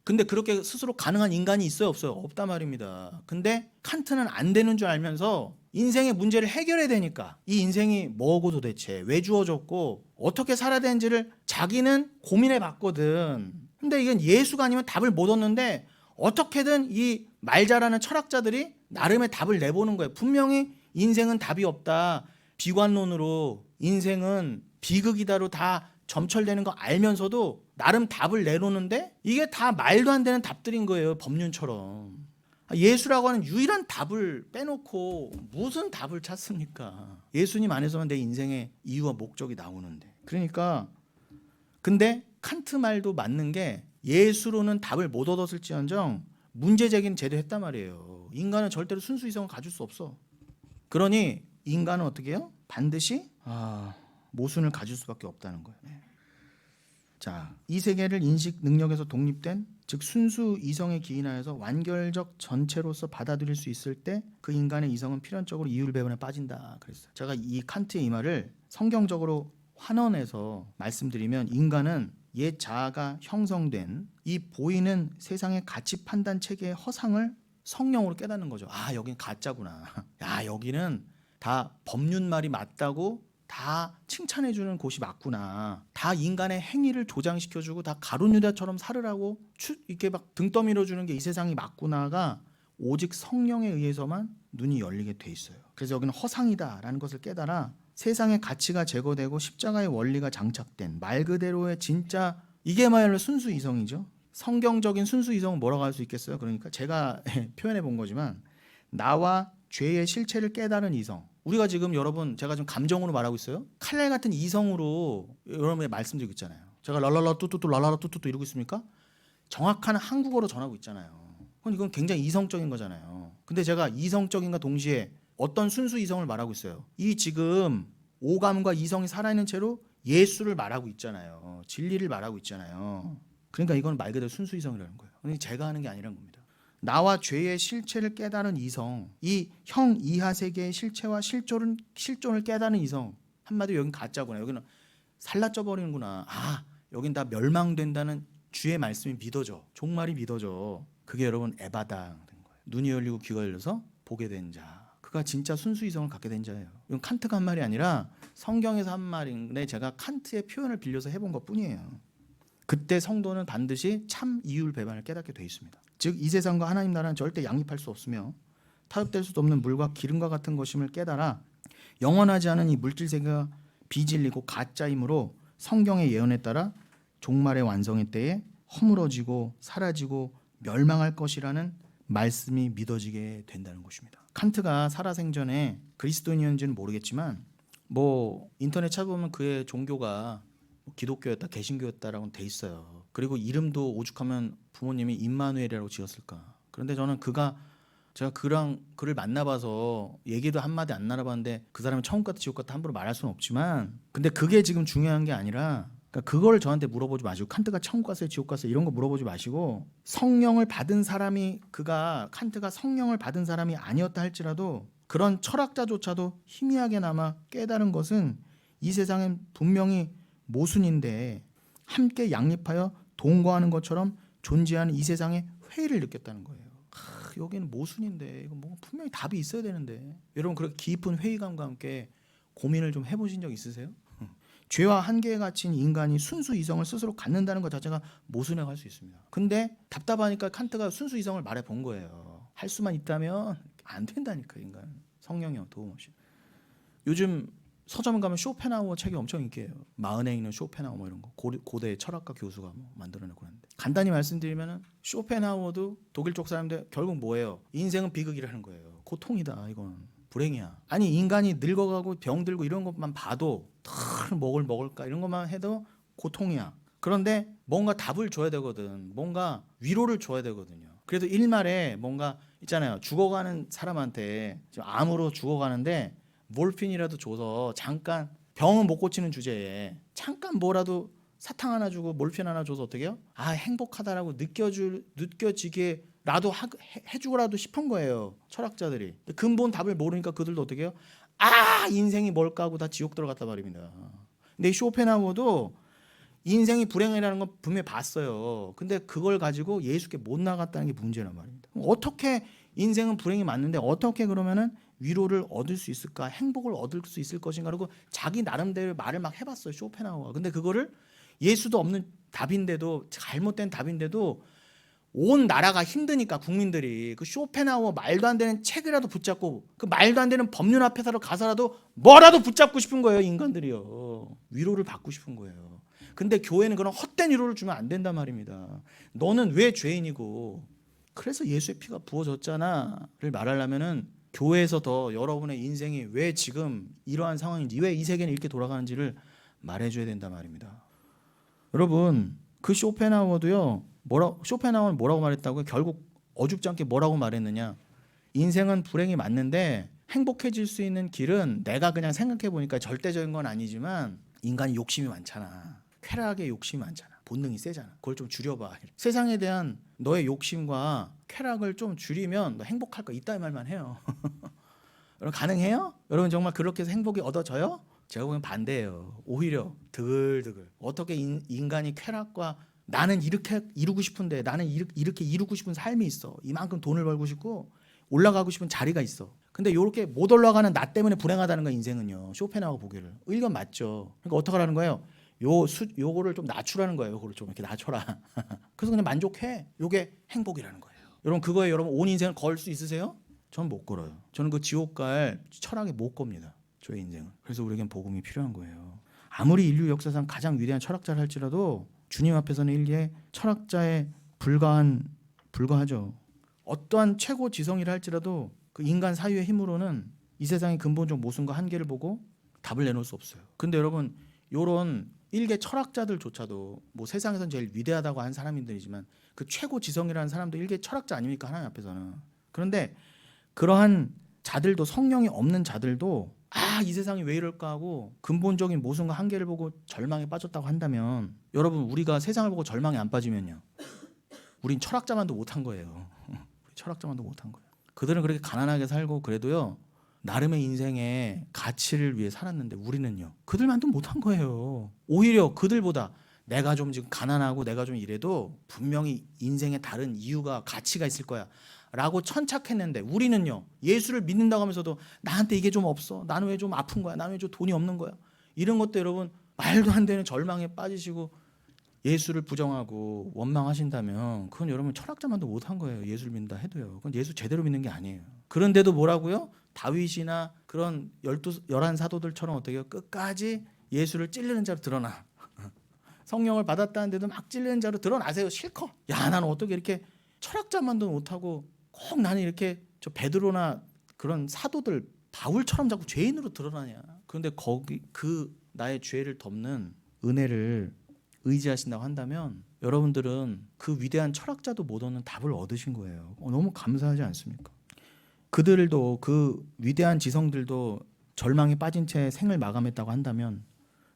근데 그렇게 스스로 가능한 인간이 있어요, 없어요? 없단 말입니다. 근데 칸트는 안 되는 줄 알면서 인생의 문제를 해결해야 되니까, 이 인생이 뭐고 도대체 왜 주어졌고 어떻게 살아야 되는지를 자기는 고민해 봤거든. 근데 이건 예수가 아니면 답을 못 얻는데 어떻게든 이 말 잘하는 철학자들이 나름의 답을 내보는 거예요. 분명히 인생은 답이 없다. 비관론으로 인생은 비극이다로 다 점철되는 거 알면서도 나름 답을 내놓는데 이게 다 말도 안 되는 답들인 거예요. 법륜처럼. 예수라고 하는 유일한 답을 빼놓고 무슨 답을 찾습니까? 예수님 안에서만 내 인생의 이유와 목적이 나오는데. 그러니까 근데 칸트 말도 맞는 게 예수로는 답을 못 얻었을지언정 문제 제기는 제대로 했단 말이에요. 인간은 절대로 순수 이성을 가질 수 없어. 그러니 인간은 어떻게 해요? 반드시 모순을 가질 수밖에 없다는 거예요. 자, 이 세계를 인식 능력에서 독립된, 즉 순수 이성에 기인하여서 완결적 전체로서 받아들일 수 있을 때 그 인간의 이성은 필연적으로 이율배반에 빠진다 그랬어요. 제가 이 칸트의 이 말을 성경적으로 환원해서 말씀드리면, 인간은 옛 자아가 형성된 이 보이는 세상의 가치 판단 체계의 허상을 성령으로 깨닫는 거죠. 아, 여긴 가짜구나. 야, 여기는 다 법륜 말이 맞다고 다 칭찬해주는 곳이 맞구나. 다 인간의 행위를 조장시켜주고 다 가룟유다처럼 살으라고 이렇게 막 등 떠밀어주는 게 이 세상이 맞구나가 오직 성령에 의해서만 눈이 열리게 돼 있어요. 그래서 여기는 허상이다라는 것을 깨달아 세상의 가치가 제거되고 십자가의 원리가 장착된 말 그대로의 진짜, 이게말로 순수 이성이죠. 성경적인 순수 이성은 뭐라고 할 수 있겠어요? 그러니까 제가 표현해 본 거지만 나와 죄의 실체를 깨달은 이성. 우리가 지금 여러분, 제가 지금 감정으로 말하고 있어요. 칼날 같은 이성으로 여러분에게 말씀드리고 있잖아요. 제가 랄랄라 뚜뚜뚜 랄랄라 뚜뚜뚜 이러고 있습니까? 정확한 한국어로 전하고 있잖아요. 그건 이건 굉장히 이성적인 거잖아요. 근데 제가 이성적인과 동시에 어떤 순수 이성을 말하고 있어요. 이 지금 오감과 이성이 살아있는 채로 예수를 말하고 있잖아요. 진리를 말하고 있잖아요. 그러니까 이건 말 그대로 순수이성이라는 거예요. 근데 제가 하는 게 아니라는 겁니다. 나와 죄의 실체를 깨달은 이성, 이 형 이하 세계의 실체와 실존을 깨달은 이성. 한마디로 여긴 가짜구나. 여기는 살라쪄 버리는구나. 여긴 다 멸망된다는 주의 말씀이 믿어져. 종말이 믿어져. 그게 여러분 에바당 된 거예요. 눈이 열리고 귀가 열려서 보게 된 자. 그가 진짜 순수이성을 갖게 된 자예요. 이건 칸트가 한 말이 아니라 성경에서 한 말인데 제가 칸트의 표현을 빌려서 해본 것뿐이에요. 그때 성도는 반드시 참 이율 배반을 깨닫게 돼 있습니다. 즉 이 세상과 하나님 나라는 절대 양립할 수 없으며 타협될 수도 없는 물과 기름과 같은 것임을 깨달아 영원하지 않은 이 물질 세계가 비진리고 가짜이므로 성경의 예언에 따라 종말의 완성의 때에 허물어지고 사라지고 멸망할 것이라는 말씀이 믿어지게 된다는 것입니다. 칸트가 살아생전에 그리스도인이었는지는 모르겠지만 뭐 인터넷 찾아보면 그의 종교가 기독교였다 개신교였다라고 돼 있어요. 그리고 이름도 오죽하면 부모님이 임마누엘이라고 지었을까. 그런데 저는 제가 그를 만나봐서 얘기도 한마디 안 나눠봤는데 그 사람이 천국 같다 지옥 같다 함부로 말할 수는 없지만 근데 그게 지금 중요한 게 아니라 그러니까 그걸 저한테 물어보지 마시고 칸트가 천국 갔어요 지옥 갔어요 이런 거 물어보지 마시고 성령을 받은 사람이 칸트가 성령을 받은 사람이 아니었다 할지라도 그런 철학자조차도 희미하게나마 깨달은 것은 이 세상엔 분명히 모순인데 함께 양립하여 동거하는 것처럼 존재하는 이 세상의 회의를 느꼈다는 거예요. 여기는 모순인데 이거 뭐 분명히 답이 있어야 되는데 여러분 그렇게 깊은 회의감과 함께 고민을 좀 해보신 적 있으세요? 죄와 한계에 갇힌 인간이 순수 이성을 스스로 갖는다는 것 자체가 모순이라고 할 수 있습니다. 근데 답답하니까 칸트가 순수 이성을 말해 본 거예요. 할 수만 있다면 안 된다니까 인간. 성령이요 도움 없이. 요즘 서점 가면 쇼펜하우어 책이 엄청 인기예요. 마흔에 읽는 쇼펜하우어 뭐 이런 거 고대 철학가 교수가 뭐 만들어내고 하는데 간단히 말씀드리면은 쇼펜하우어도 독일 쪽 사람들 결국 뭐예요? 인생은 비극이라는 거예요. 고통이다 이건 불행이야. 아니 인간이 늙어가고 병들고 이런 것만 봐도 뭘 먹을까 이런 것만 해도 고통이야. 그런데 뭔가 답을 줘야 되거든. 뭔가 위로를 줘야 되거든요. 그래도 일말에 뭔가 있잖아요. 죽어가는 사람한테 지금 암으로 죽어가는데 몰핀이라도 줘서 잠깐 병은 못 고치는 주제에 잠깐 뭐라도 사탕 하나 주고 몰핀 하나 줘서 어떻게 해요? 행복하다라고 느껴지게라도 해주고라도 싶은 거예요. 철학자들이. 근본 답을 모르니까 그들도 어떻게 해요? 인생이 뭘까 하고 다 지옥 들어갔단 말입니다. 근데 쇼펜하우어도 인생이 불행이라는 건 분명히 봤어요. 근데 그걸 가지고 예수께 못 나갔다는 게 문제란 말입니다. 어떻게 인생은 불행이 맞는데 어떻게 그러면은 위로를 얻을 수 있을까? 행복을 얻을 수 있을 것인가? 그리고 자기 나름대로 말을 막 해봤어요. 쇼펜하우어가. 근데 그거를 예수도 없는 답인데도 잘못된 답인데도 온 나라가 힘드니까 국민들이 그 쇼펜하우어 말도 안 되는 책이라도 붙잡고 그 말도 안 되는 법률 앞에서 가서라도 뭐라도 붙잡고 싶은 거예요. 인간들이요. 위로를 받고 싶은 거예요. 근데 교회는 그런 헛된 위로를 주면 안 된단 말입니다. 너는 왜 죄인이고 그래서 예수의 피가 부어졌잖아를 말하려면은 교회에서 더 여러분의 인생이 왜 지금 이러한 상황인지 왜 이 세계는 이렇게 돌아가는지를 말해줘야 된단 말입니다. 여러분 그 쇼펜하우어는 뭐라고 말했다고요? 결국 어줍지 않게 뭐라고 말했느냐? 인생은 불행이 맞는데 행복해질 수 있는 길은 내가 그냥 생각해 보니까 절대적인 건 아니지만 인간이 욕심이 많잖아. 쾌락의 욕심이 많잖아. 본능이 세잖아. 그걸 좀 줄여봐. 세상에 대한 너의 욕심과 쾌락을 좀 줄이면 너 행복할 거 있다 이 말만 해요. 여러분 가능해요? 여러분 정말 그렇게 해서 행복이 얻어져요? 제가 보기엔 반대예요. 오히려 드글드글. 어떻게 인간이 쾌락과 나는 이렇게 이루고 싶은데 나는 이렇게 이루고 싶은 삶이 있어. 이만큼 돈을 벌고 싶고 올라가고 싶은 자리가 있어. 근데 이렇게 못 올라가는 나 때문에 불행하다는 거야 인생은요. 쇼펜하우어 보기를. 의견 맞죠. 그러니까 어떻게 하라는 거예요? 요거를 좀 낮추라는 거예요. 요거를 좀 이렇게 낮춰라. 그래서 그냥 만족해. 요게 행복이라는 거예요. 여러분 그거에 여러분 온 인생을 걸 수 있으세요? 저는 못 걸어요. 저는 그 지옥 갈 철학에 못 겁니다. 저의 인생을. 그래서 우리에겐 복음이 필요한 거예요. 아무리 인류 역사상 가장 위대한 철학자를 할지라도 주님 앞에서는 일개 철학자에 불과하죠. 어떠한 최고 지성이라 할지라도 그 인간 사유의 힘으로는 이 세상의 근본적 모순과 한계를 보고 답을 내놓을 수 없어요. 근데 여러분 요런 일개 철학자들조차도 뭐 세상에선 제일 위대하다고 하는 사람들이지만 그 최고 지성이라는 사람도 일개 철학자 아닙니까 하나님 앞에서는. 그런데 그러한 자들도 성령이 없는 자들도 이 세상이 왜 이럴까 하고 근본적인 모순과 한계를 보고 절망에 빠졌다고 한다면, 여러분 우리가 세상을 보고 절망에 안 빠지면요, 우린 철학자만도 못한 거예요. 철학자만도 못한 거예요. 그들은 그렇게 가난하게 살고 그래도요 나름의 인생의 가치를 위해 살았는데, 우리는요 그들만도 못한 거예요. 오히려 그들보다 내가 좀 지금 가난하고 내가 좀 이래도 분명히 인생에 다른 이유가 가치가 있을 거야 라고 천착했는데, 우리는요 예수를 믿는다고 하면서도 나한테 이게 좀 없어, 나는 왜 좀 아픈 거야, 나는 왜 좀 돈이 없는 거야, 이런 것도 여러분 말도 안 되는 절망에 빠지시고 예수를 부정하고 원망하신다면, 그건 여러분 철학자만도 못한 거예요. 예수를 믿는다 해도요. 그건 예수 제대로 믿는 게 아니에요. 그런데도 뭐라고요? 다윗이나 그런 11 사도들처럼 어떻게 해요? 끝까지 예수를 찔르는 자로 드러나. 성령을 받았다는데도 막 찔르는 자로 드러나세요. 실컷. 야, 나는 어떻게 이렇게 철학자만도 못하고 꼭 나는 이렇게 저 베드로나 그런 사도들 바울처럼 자꾸 죄인으로 드러나냐. 그런데 거기 그 나의 죄를 덮는 은혜를 의지하신다고 한다면, 여러분들은 그 위대한 철학자도 못 얻는 답을 얻으신 거예요. 너무 감사하지 않습니까? 그들도, 그 위대한 지성들도 절망에 빠진 채 생을 마감했다고 한다면,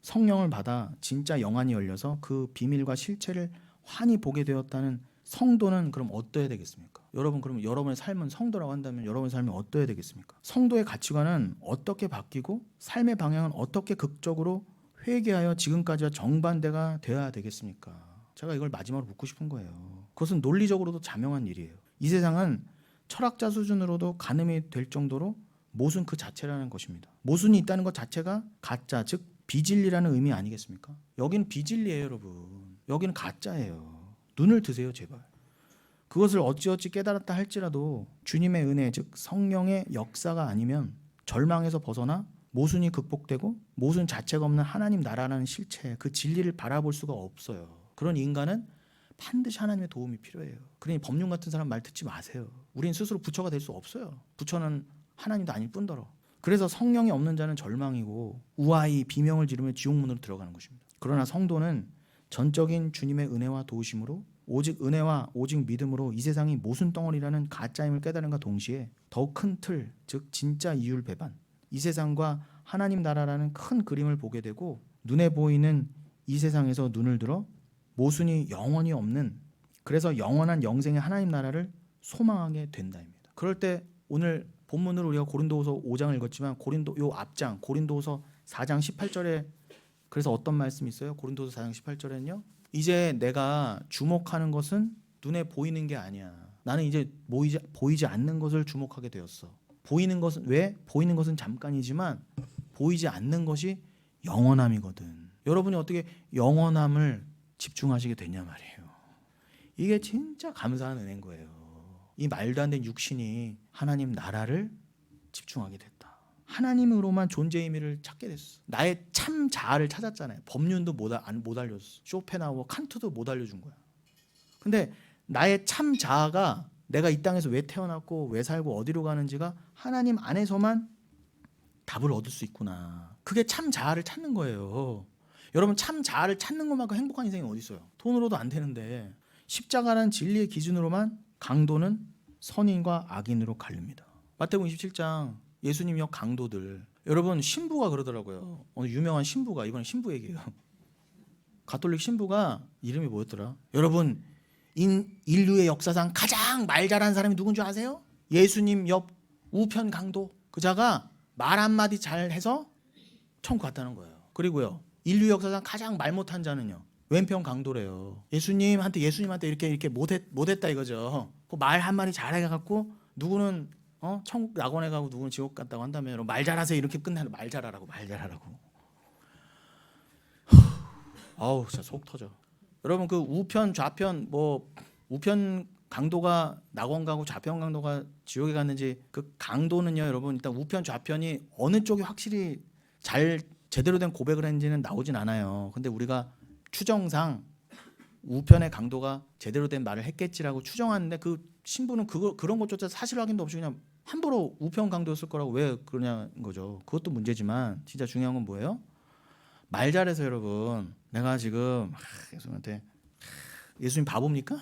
성령을 받아 진짜 영안이 열려서 그 비밀과 실체를 환히 보게 되었다는 성도는 그럼 어떠해야 되겠습니까? 여러분, 그럼 여러분의 삶은 성도라고 한다면 여러분의 삶이 어떠해야 되겠습니까? 성도의 가치관은 어떻게 바뀌고 삶의 방향은 어떻게 극적으로 회개하여 지금까지와 정반대가 되어야 되겠습니까? 제가 이걸 마지막으로 묻고 싶은 거예요. 그것은 논리적으로도 자명한 일이에요. 이 세상은 철학자 수준으로도 가늠이 될 정도로 모순 그 자체라는 것입니다. 모순이 있다는 것 자체가 가짜, 즉 비진리라는 의미 아니겠습니까? 여기는 비진리예요, 여러분. 여기는 가짜예요. 눈을 드세요, 제발. 그것을 어찌어찌 깨달았다 할지라도 주님의 은혜, 즉 성령의 역사가 아니면 절망에서 벗어나 모순이 극복되고 모순 자체가 없는 하나님 나라라는 실체, 그 진리를 바라볼 수가 없어요. 그런 인간은 반드시 하나님의 도움이 필요해요. 그러니 법륜 같은 사람 말 듣지 마세요. 우린 스스로 부처가 될 수 없어요. 부처는 하나님도 아닐 뿐더러. 그래서 성령이 없는 자는 절망이고 우아히 비명을 지르며 지옥문으로 들어가는 것입니다. 그러나 성도는 전적인 주님의 은혜와 도우심으로, 오직 은혜와 오직 믿음으로 이 세상이 모순 덩어리라는 가짜임을 깨달음과 동시에 더욱 큰 틀, 즉 진짜 이율 배반, 이 세상과 하나님 나라라는 큰 그림을 보게 되고, 눈에 보이는 이 세상에서 눈을 들어 모순이 영원히 없는, 그래서 영원한 영생의 하나님 나라를 소망하게 된다입니다. 그럴 때 오늘 본문으로 우리가 고린도후서 5장을 읽었지만 요 앞장 고린도후서 4장 18절에 그래서 어떤 말씀이 있어요? 고린도후서 4장 18절에는요. 이제 내가 주목하는 것은 눈에 보이는 게 아니야. 나는 이제 보이지 않는 것을 주목하게 되었어. 보이는 것은 왜? 보이는 것은 잠깐이지만 보이지 않는 것이 영원함이거든. 여러분이 어떻게 영원함을 집중하시게 되냐 말이에요. 이게 진짜 감사한 은혜인 거예요. 이 말도 안 되는 육신이 하나님 나라를 집중하게 됐다. 하나님으로만 존재의 의미를 찾게 됐어. 나의 참 자아를 찾았잖아요. 법륜도 못 알려줬어. 쇼펜하우어, 칸트도 못 알려준 거야. 근데 나의 참 자아가 내가 이 땅에서 왜 태어났고 왜 살고 어디로 가는지가 하나님 안에서만 답을 얻을 수 있구나. 그게 참 자아를 찾는 거예요. 여러분, 참 자아를 찾는 것만큼 행복한 인생이 어디 있어요? 돈으로도 안 되는데. 십자가라는 진리의 기준으로만 강도는 선인과 악인으로 갈립니다. 마태복음 27장 예수님의 강도들. 여러분, 신부가 그러더라고요. 어느 유명한 신부가, 이번에 신부 얘기예요. 가톨릭 신부가 이름이 뭐였더라? 여러분, 인류의 역사상 가장 말 잘하는 사람이 누군지 아세요? 예수님 옆 우편 강도. 그 자가 말 한마디 잘해서 천국 갔다는 거예요. 그리고요, 인류 역사상 가장 말 못한 자는요, 왼편 강도래요. 예수님한테 이렇게 못했다 이거죠. 그 말 한마디 잘해갖고 누구는 천국 낙원에 가고 누구는 지옥 갔다고 한다면, 여러분 말 잘하세요 이렇게 끝나는, 말 잘하라고. 아우 진짜 속 터져. 여러분, 그 우편 좌편, 뭐 우편 강도가 낙원 가고 좌편 강도가 지옥에 갔는지, 그 강도는요 여러분, 일단 우편 좌편이 어느 쪽이 확실히 제대로 된 고백을 했는지는 나오진 않아요. 근데 우리가 추정상 우편의 강도가 제대로 된 말을 했겠지라고 추정하는데, 그 신부는 그런 것조차 사실 확인도 없이 그냥 함부로 우편 강도였을 거라고 왜 그러냐는 거죠. 그것도 문제지만 진짜 중요한 건 뭐예요? 말 잘해서 여러분, 내가 지금 예수님한테, 예수님 바보입니까?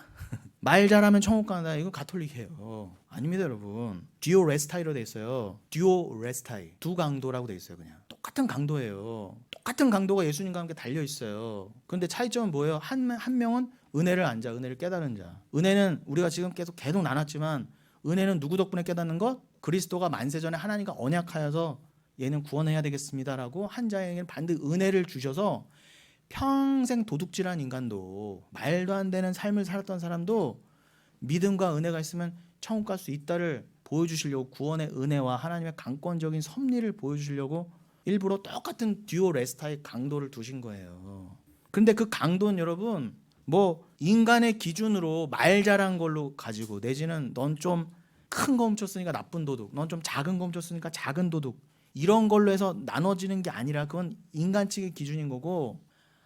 말 잘하면 천국 간다. 이건 가톨릭이에요. 아닙니다, 여러분. 듀오레스타이로 돼 있어요. 듀오레스타이. 두 강도라고 돼 있어요, 그냥. 똑같은 강도예요. 똑같은 강도가 예수님과 함께 달려 있어요. 그런데 차이점은 뭐예요? 한 명은 은혜를 안 자, 은혜를 깨달은 자. 은혜는 우리가 지금 계속 나눴지만 은혜는 누구 덕분에 깨닫는 것? 그리스도가 만세 전에 하나님과 언약하여서 얘는 구원해야 되겠습니다라고 한 자에게 반드시 은혜를 주셔서 평생 도둑질한 인간도 말도 안 되는 삶을 살았던 사람도 믿음과 은혜가 있으면 천국 갈 수 있다를 보여주시려고 구원의 은혜와 하나님의 강권적인 섭리를 보여주시려고 일부러 똑같은 듀오레스타의 강도를 두신 거예요. 그런데 그 강도는 여러분 뭐 인간의 기준으로 말 잘한 걸로 가지고 내지는 넌 좀 큰 거 훔쳤으니까 나쁜 도둑, 넌 좀 작은 거 훔쳤으니까 작은 도둑 이런 걸로 해서 나눠지는 게 아니라 그건 인간 측의 기준인 거고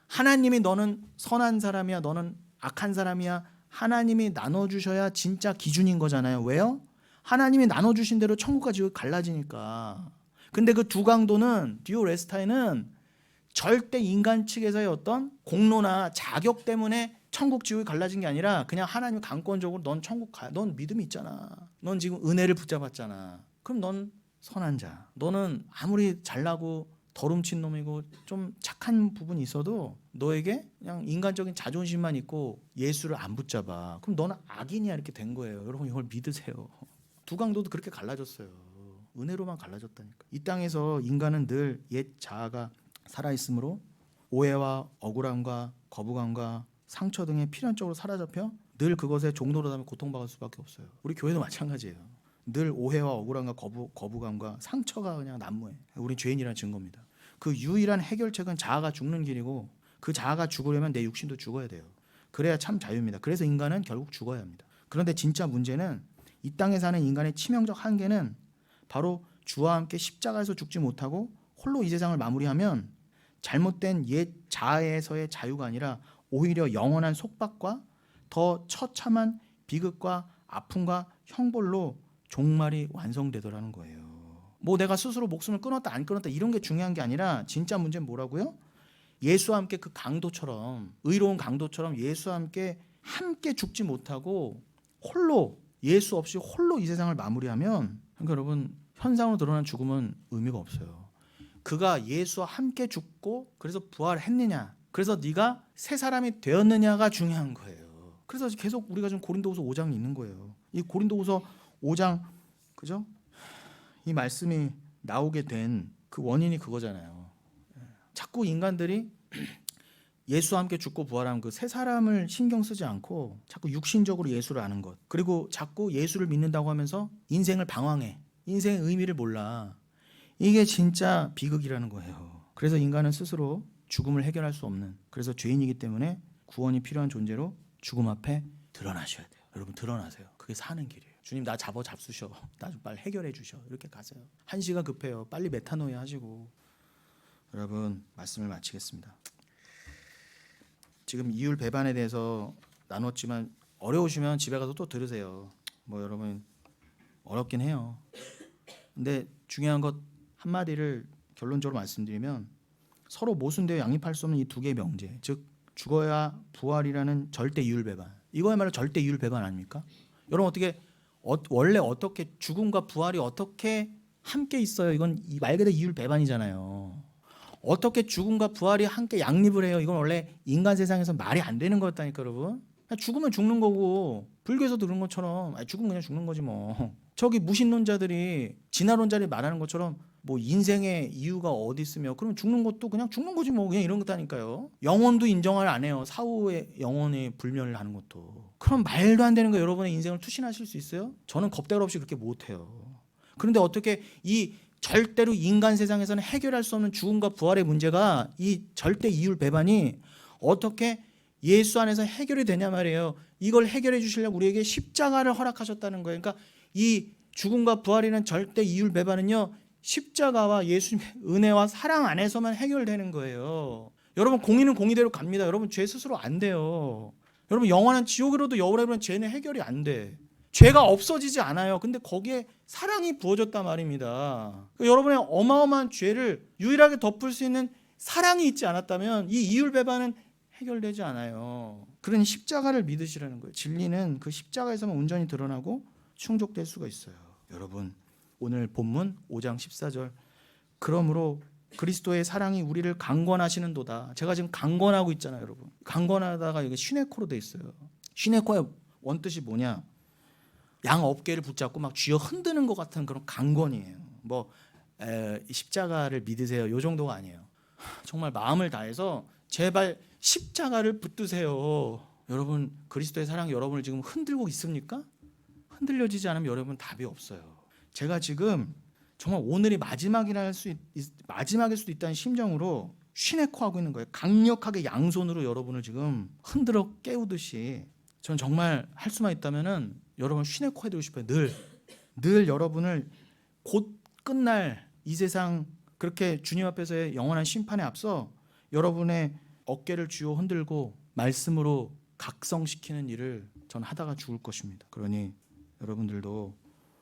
하나님이 너는 선한 사람이야 너는 악한 사람이야 하나님이 나눠주셔야 진짜 기준인 거잖아요. 왜요? 하나님이 나눠주신 대로 천국과 지옥이 갈라지니까. 근데 그 두 강도는 듀오레스타이는 절대 인간 측에서의 어떤 공로나 자격 때문에 천국 지옥이 갈라진 게 아니라 그냥 하나님이 강권적으로 넌 천국 가. 넌 믿음이 있잖아. 넌 지금 은혜를 붙잡았잖아. 그럼 넌 선한 자. 너는 아무리 잘나고 덜 훔친 놈이고 좀 착한 부분이 있어도 너에게 그냥 인간적인 자존심만 있고 예수를 안 붙잡아. 그럼 너는 악인이야 이렇게 된 거예요. 여러분 이걸 믿으세요. 두 강도도 그렇게 갈라졌어요. 은혜로만 갈라졌다니까. 이 땅에서 인간은 늘 옛 자아가 살아있으므로 오해와 억울함과 거부감과 상처 등에 필연적으로 사로잡혀 늘 그것에 종로로 담아 고통받을 수밖에 없어요. 우리 교회도 마찬가지예요. 늘 오해와 억울함과 거부감과 상처가 그냥 난무해. 우리 죄인이라는 증거입니다. 그 유일한 해결책은 자아가 죽는 길이고 그 자아가 죽으려면 내 육신도 죽어야 돼요. 그래야 참 자유입니다. 그래서 인간은 결국 죽어야 합니다. 그런데 진짜 문제는 이 땅에 사는 인간의 치명적 한계는 바로 주와 함께 십자가에서 죽지 못하고 홀로 이 세상을 마무리하면 잘못된 옛 자아에서의 자유가 아니라 오히려 영원한 속박과 더 처참한 비극과 아픔과 형벌로 종말이 완성되더라는 거예요. 뭐 내가 스스로 목숨을 끊었다 안 끊었다 이런 게 중요한 게 아니라 진짜 문제는 뭐라고요? 예수와 함께 그 강도처럼 의로운 강도처럼 예수와 함께 죽지 못하고 홀로 예수 없이 홀로 이 세상을 마무리하면 그러니까 여러분 현상으로 드러난 죽음은 의미가 없어요. 그가 예수와 함께 죽고 그래서 부활했느냐 그래서 네가 새 사람이 되었느냐가 중요한 거예요. 그래서 계속 우리가 지금 고린도후서 5장이 있는 거예요. 이 고린도후서 5장 그죠? 이 말씀이 나오게 된 그 원인이 그거잖아요. 자꾸 인간들이 예수와 함께 죽고 부활한 그 새 사람을 신경 쓰지 않고 자꾸 육신적으로 예수를 아는 것 그리고 자꾸 예수를 믿는다고 하면서 인생을 방황해. 인생의 의미를 몰라. 이게 진짜 비극이라는 거예요. 그래서 인간은 스스로 죽음을 해결할 수 없는 그래서 죄인이기 때문에 구원이 필요한 존재로 죽음 앞에 드러나셔야 돼요. 여러분 드러나세요. 그게 사는 길이에요. 주님 나 잡수셔. 나 좀 빨리 해결해 주셔. 이렇게 가세요. 한시가 급해요. 빨리 메타노이아 하시고. 여러분 말씀을 마치겠습니다. 지금 이율 배반에 대해서 나눴지만 어려우시면 집에 가서 또 들으세요. 뭐 여러분 어렵긴 해요. 근데 중요한 것 한마디를 결론적으로 말씀드리면 서로 모순되어 양립할 수 없는 이 두 개의 명제 즉 죽어야 부활이라는 절대 이율 배반 이거야말로 절대 이율 배반 아닙니까? 여러분 어떻게 원래 어떻게 죽음과 부활이 어떻게 함께 있어요? 이건 말 그대로 이율 배반이잖아요. 어떻게 죽음과 부활이 함께 양립을 해요? 이건 원래 인간 세상에서 말이 안 되는 거였다니까 여러분. 죽으면 죽는 거고 불교에서도 그런 것처럼 죽으면 그냥 죽는 거지 뭐. 저기 무신론자들이 진화론자들이 말하는 것처럼 뭐 인생의 이유가 어디 있으며 그럼 죽는 것도 그냥 죽는 거지 뭐 그냥 이런 거다니까요. 영혼도 인정을 안 해요. 사후에 영혼의 불멸을 하는 것도. 그럼 말도 안 되는 거 여러분의 인생을 투신하실 수 있어요? 저는 겁대가 없이 그렇게 못해요. 그런데 어떻게 이 절대로 인간 세상에서는 해결할 수 없는 죽음과 부활의 문제가 이 절대 이율 배반이 어떻게 예수 안에서 해결이 되냐 말이에요. 이걸 해결해 주시려고 우리에게 십자가를 허락하셨다는 거예요. 그러니까 이 죽음과 부활이라는 절대 이율 배반은요. 십자가와 예수님의 은혜와 사랑 안에서만 해결되는 거예요. 여러분 공의는 공의대로 갑니다. 여러분 죄 스스로 안 돼요. 여러분 영원한 지옥으로도 여우라면 죄는 해결이 안 돼. 죄가 없어지지 않아요. 근데 거기에 사랑이 부어졌단 말입니다. 그러니까 여러분의 어마어마한 죄를 유일하게 덮을 수 있는 사랑이 있지 않았다면 이 이율 배반은 해결되지 않아요. 그러니 십자가를 믿으시라는 거예요. 진리는 그 십자가에서만 온전히 드러나고 충족될 수가 있어요. 여러분, 오늘 본문 5장 14절, 그러므로 그리스도의 사랑이 우리를 강권하시는도다. 제가 지금 강권하고 있잖아요, 여러분. 강권하다가 여기 시네코로 돼 있어요. 시네코의 원뜻이 뭐냐? 양 어깨를 붙잡고 막 쥐어 흔드는 것 같은 그런 강권이에요. 십자가를 믿으세요, 요 정도가 아니에요. 정말 마음을 다해서 제발 십자가를 붙드세요. 여러분, 그리스도의 사랑이 여러분을 지금 흔들고 있습니까? 흔들려지지 않으면 여러분 답이 없어요. 제가 지금 정말 오늘이 마지막일 수도 있다는 심정으로 쉬네코하고 있는 거예요. 강력하게 양손으로 여러분을 지금 흔들어 깨우듯이. 전 정말 할 수만 있다면은 여러분 쉬네코 해드리고 싶어요. 늘 여러분을 곧 끝날 이 세상 그렇게 주님 앞에서의 영원한 심판에 앞서 여러분의 어깨를 쥐어 흔들고 말씀으로 각성시키는 일을 전 하다가 죽을 것입니다. 그러니 여러분들도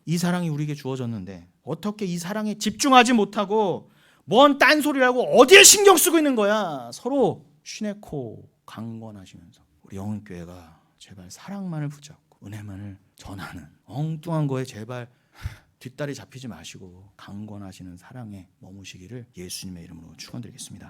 이 사랑이 우리에게 주어졌는데 어떻게 이 사랑에 집중하지 못하고 뭔 딴소리라고 어디에 신경 쓰고 있는 거야. 서로 쉬네코 강권하시면서 우리 영흥교회가 제발 사랑만을 붙잡고 은혜만을 전하는 엉뚱한 거에 제발 뒷다리 잡히지 마시고 강권하시는 사랑에 머무시기를 예수님의 이름으로 축원드리겠습니다.